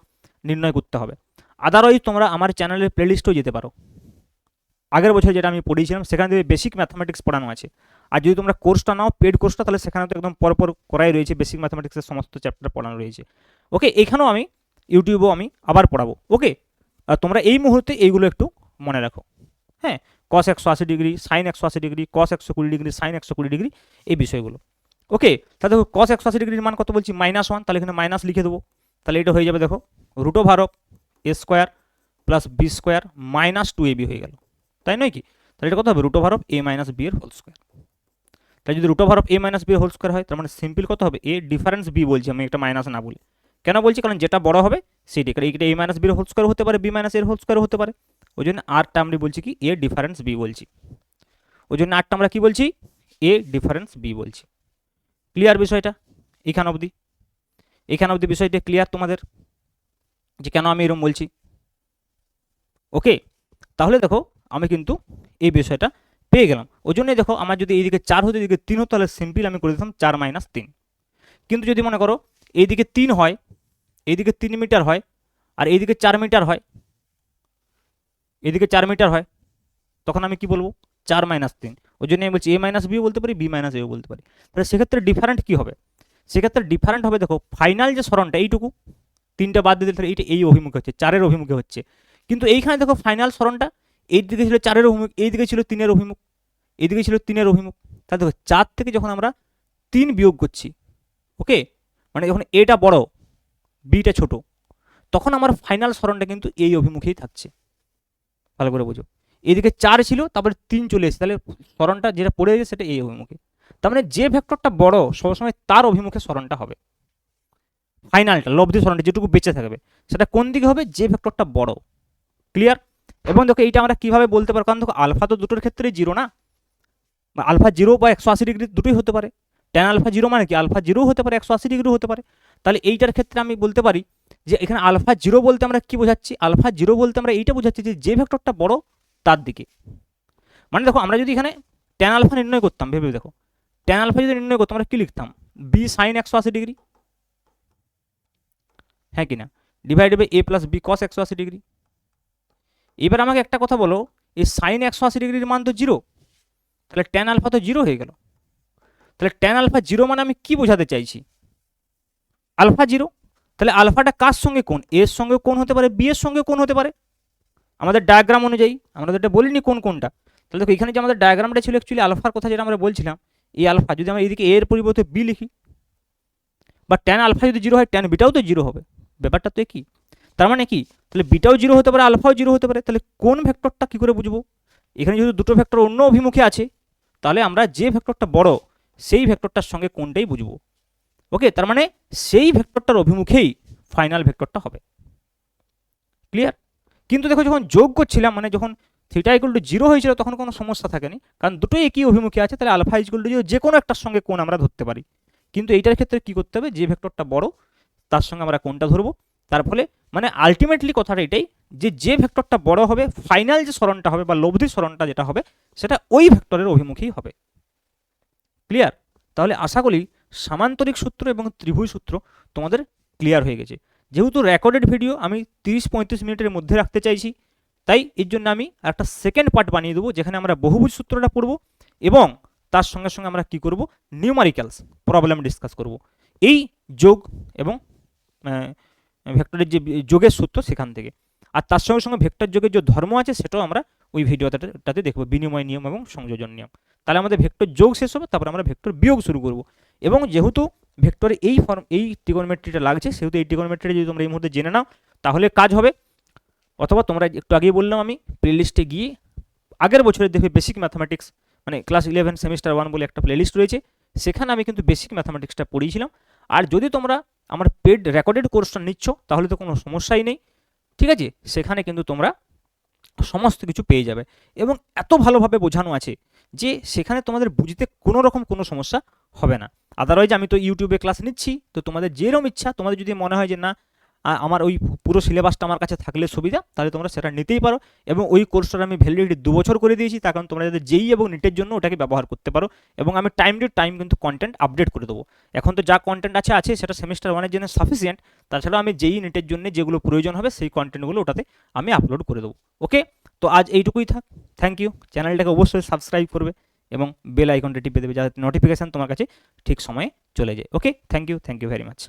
নির্ণয় করতে হবে। আদারওয়াইজ তোমরা আমার চ্যানেলের প্লেলিস্টেও যেতে পারো, আগের বছর যেটা আমি পড়িয়েছিলাম সেখানে থেকে বেসিক ম্যাথামেটিক্স পড়ানো আছে। আর যদি তোমরা কোর্সটা নাও, পেড কোর্সটা, তাহলে সেখানে তো একদম পরপর করাই রয়েছে, বেসিক ম্যাথামেটিক্সের সমস্ত চ্যাপ্টার পড়ানো রয়েছে। ওকে, এখানেও আমি ইউটিউবেও আমি আবার পড়াবো। ওকে, তোমরা এই মুহূর্তে এইগুলো একটু মনে রাখো। হ্যাঁ, কস 180 ডিগ্রি, সাইন 180 ডিগ্রি, কস 120 ডিগ্রি, সাইন 120 ডিগ্রি, এই বিষয়গুলো। ওকে, তাহলে দেখো কস 180 ডিগ্রির মান কত বলছি? -1, তাহলে এখানে মাইনাস লিখে দেবো। তাহলে এটা হয়ে যাবে দেখো root over of A square plus B square -2ab হয়ে গেল, তাই নয় কি? তাহলে এটা কত হবে? Root over of a - b এর হোল স্কোয়ার। তাই যদি root over of a - b এর হোল স্কোয়ার হয় তার মানে সিম্পল কত হবে? a ডিফারেন্স b বলছি আমি, একটা মাইনাস না বলে। কেন বলছি? কারণ যেটা বড় হবে সেটি, কারণ এইটা a - b এর হোল স্কোয়ার হতে পারে, b - এর হোল স্কোয়ার হতে পারে। ওই জন্য আরটা আমরা বলছি কি? a ডিফারেন্স b বলছি। ওই জন্য আরটা আমরা কি বলছি? a ডিফারেন্স b বলছি। ক্লিয়ার বিষয়টা? এখান অবধি বিষয়টা ক্লিয়ার তোমাদের, যে কেন আমি এরকম বলছি? ওকে, তাহলে দেখো আমি কিন্তু এই বিষয়টা পেয়ে গেলাম। ওই জন্যই দেখো আমার যদি এইদিকে 4 হতো, এদিকে 3 হতো, তাহলে সিম্পল আমি করে দিতাম 4 - 3। কিন্তু যদি মনে করো এইদিকে 3 হয়, এইদিকে 3 মিটার হয়, আর এইদিকে 4 মিটার হয়, এদিকে 4 মিটার হয়, তখন আমি কি বলবো? 4 - 3। ওই জন্য আমি বলছি a - b বলতে পারি, b - a বলতে পারি। তাহলে সেক্ষেত্রে ডিফারেন্ট কি হবে? সেক্ষেত্রে ডিফারেন্ট হবে, দেখো ফাইনাল যে সরণটা এইটুকু, 3টা বাদ দিয়ে দিলে এইটা এই অভিমুখে হচ্ছে, 4-এর অভিমুখে হচ্ছে। কিন্তু এইখানে দেখো ফাইনাল সরণটা এই দিকে ছিল 4-এর অভিমুখ, এই দিকে ছিল 3-এর অভিমুখ, এইদিকে ছিল 3-এর অভিমুখ। তাহলে দেখো 4 থেকে যখন আমরা 3 বিয়োগ করছি, ওকে, মানে যখন এটা বড় বিটা ছোট, তখন আমার ফাইনাল সরণটা কিন্তু এই অভিমুখেই থাকছে। ভালো করে বুঝো। এদিকে 4 ছিল, তারপরে 3 চলে এসেছে, তাহলে সরণটা যেটা পড়ে গেছে সেটা এই অভিমুখে। তার মানে যে ভেক্টরটা বড় সবসময় তার অভিমুখে সরণটা হবে, ফাইনালটা লব্ধি সরণটা যেটুকু বেঁচে থাকবে সেটা কোন দিকে হবে, যে ভেক্টরটা বড়। ক্লিয়ার? এবং দেখো এইটা আমরা কিভাবে বলতে পারবো, কারণ দেখো আলফা তো দুটোর ক্ষেত্রে জিরো না, আলফা জিরো বা 180 ডিগ্রি দুটোই হতে পারে। ট্যান আলফা জিরো মানে কি, আলফা জিরো হতে পারে 180 ডিগ্রি হতে পারে। তাহলে এইটার ক্ষেত্রে আমি বলতে পারি যে এখানে আলফা জিরো বলতে আমরা কি বোঝাচ্ছি, আলফা জিরো বলতে আমরা এইটা বোঝাচ্ছি যে ভেক্টরটা বড় তার দিকে। মানে দেখো আমরা যদি এখানে ট্যান আলফা নির্ণয় করতাম, ভেবে দেখো ট্যান আলফা যদি নির্ণয় করতাম আমরা কি লিখতাম, বি সাইন 180 ডিগ্রি, হ্যাঁ কি না, divided by A plus B cos 180 degree. এবার আমাকে একটা কথা বলো, এই সাইন 180 ডিগ্রির মান তো জিরো, তাহলে ট্যান আলফা তো জিরো হয়ে গেল। তাহলে ট্যান আলফা জিরো মানে আমি কি বোঝাতে চাইছি, আলফা জিরো। তাহলে আলফাটা কার সঙ্গে কোণ, এর সঙ্গে কোণ হতে পারে, বি এর সঙ্গে কোণ হতে পারে, আমাদের ডায়াগ্রাম অনুযায়ী আমরা তো এটা বলিনি কোন কোনটা। তাহলে দেখো এখানে যে আমাদের ডায়াগ্রামটা ছিল অ্যাকচুয়ালি আলফার কথা যেটা আমরা বলছিলাম, এই আলফা যদি আমরা এইদিকে এ এর পরিবর্তে বি লিখি, বা ট্যান আলফা যদি জিরো হয় ট্যান বিটাও তো জিরো হবে, ব্যাপারটা তো একই। তার মানে কি, তাহলে বিটাও জিরো হতে পারে আলফাও জিরো হতে পারে, তাহলে কোন ভেক্টরটা কি করে বুঝবো, এখানে যেহেতু দুটো ভেক্টর অন্য অভিমুখে আছে, তাহলে আমরা যে ভেক্টরটা বড় সেই ভেক্টরটার সঙ্গে কোনটাই বুঝবো। ওকে, তার মানে সেই ভেক্টরটার অভিমুখেই ফাইনাল ভেক্টরটা হবে। ক্লিয়ার? কিন্তু দেখো যখন যোগ করছিলাম, মানে যখন থিটা ইকুয়াল টু জিরো হয়েছিল তখন কোনো সমস্যা থাকেনি, কারণ দুটোই একই অভিমুখে আছে, তাহলে আলফা ইকুয়াল টু জিরো যে কোনো একটার সঙ্গে কোণ আমরা ধরতে পারি। কিন্তু এইটার ক্ষেত্রে কি করতে হবে, যে ভেক্টরটা বড় তার সঙ্গে আমরা কোণটা ধরবো। তার ফলে মানে আলটিমেটলি কথাটা এটাই, যে ভেক্টরটা বড় হবে ফাইনাল যে সরণটা হবে বা লব্ধি সরণটা যেটা হবে সেটা ওই ভেক্টরের অভিমুখেই হবে। ক্লিয়ার? তাহলে আশা করি সামান্তরিক সূত্র এবং ত্রিভুজ সূত্র তোমাদের ক্লিয়ার হয়ে গেছে। যেহেতু রেকর্ডেড ভিডিও আমি 30-35 মিনিটের মধ্যে রাখতে চাইছি, তাই এর জন্য আমি একটা সেকেন্ড পার্ট বানিয়ে দেবো যেখানে আমরা বহুভুজ সূত্রটা পড়ব এবং তার সঙ্গে সঙ্গে আমরা কি করব, নিউমারিক্যালস প্রবলেম ডিসকাস করব এই যোগ এবং ভেক্টরের যে যোগের সূত্র সেখান থেকে। আর তার সঙ্গে সঙ্গে ভেক্টর যোগের যে ধর্ম আছে সেটাও আমরা ওই ভিডিওটাতে দেখব, বিনিময় নিয়ম এবং সংযোজন নিয়ম। তাহলে আমাদের ভেক্টর যোগ শেষ হবে, তারপর আমরা ভেক্টর বিয়োগ শুরু করব। এবং যেহেতু ভেক্টরে এই ট্রিগোনোমেট্রিটা লাগছে, সেহেতু এই ট্রিগোনোমেট্রিটা যদি তোমরা এই মুহূর্তে জেনে নাও তাহলে কাজ হবে। অথবা তোমরা একটু আগেই বললাম আমি, প্লেলিস্টে গিয়ে আগের বছরের দেখবে বেসিক ম্যাথামেটিক্স মানে ক্লাস 11 সেমিস্টার 1 বলে একটা প্লেলিস্ট রয়েছে, সেখানে আমি কিন্তু বেসিক ম্যাথামেটিক্সটা পড়িয়েছিলাম। আর যদি তোমরা আমার পেড রেকর্ডেড কোর্সটা নিচ্ছ তাহলে তো কোনো সমস্যাই নেই, ঠিক আছে, সেখানে কিন্তু তোমরা সমস্ত কিছু পেয়ে যাবে এবং এত ভালোভাবে বোঝানো আছে যে সেখানে তোমাদের বুঝতে কোনো রকম কোনো সমস্যা হবে না। আদারওয়াইজ আমি তো ইউটিউবে ক্লাস নিচ্ছি, তো তোমাদের যেরকম ইচ্ছা, তোমাদের যদি মনে হয় যে না আমার ওই পুরো সিলেবাসটা আমার কাছে থাকলে সুবিধা, তাহলে তোমরা সেটা নিতেই পারো। এবং ওই কোর্সটার আমি ভ্যালিডিটি 2 বছর করে দিয়েছি, তার কারণ তোমরা যাতে যেই এবং নিটের জন্য ওটাকে ব্যবহার করতে পারো। এবং আমি টাইম টু টাইম কিন্তু কন্টেন্ট আপডেট করে দেবো। এখন তো যা কন্টেন্ট আছে সেটা সেমিস্টার 1-এর জন্য সাফিসিয়েন্ট, তাছাড়াও আমি যেই নিটের জন্য যেগুলো প্রয়োজন হবে সেই কন্টেন্টগুলো ওটাতে আমি আপলোড করে দেবো। ওকে, তো আজ এইটুকুই থাক। Thank you. চ্যানেলটাকে অবশ্যই সাবস্ক্রাইব করবে এবং বেল আইকনটা টিপে দেবে যাতে নোটিফিকেশান তোমার কাছে ঠিক সময়ে চলে যায়। ওকে, থ্যাংক ইউ ভেরি মাচ।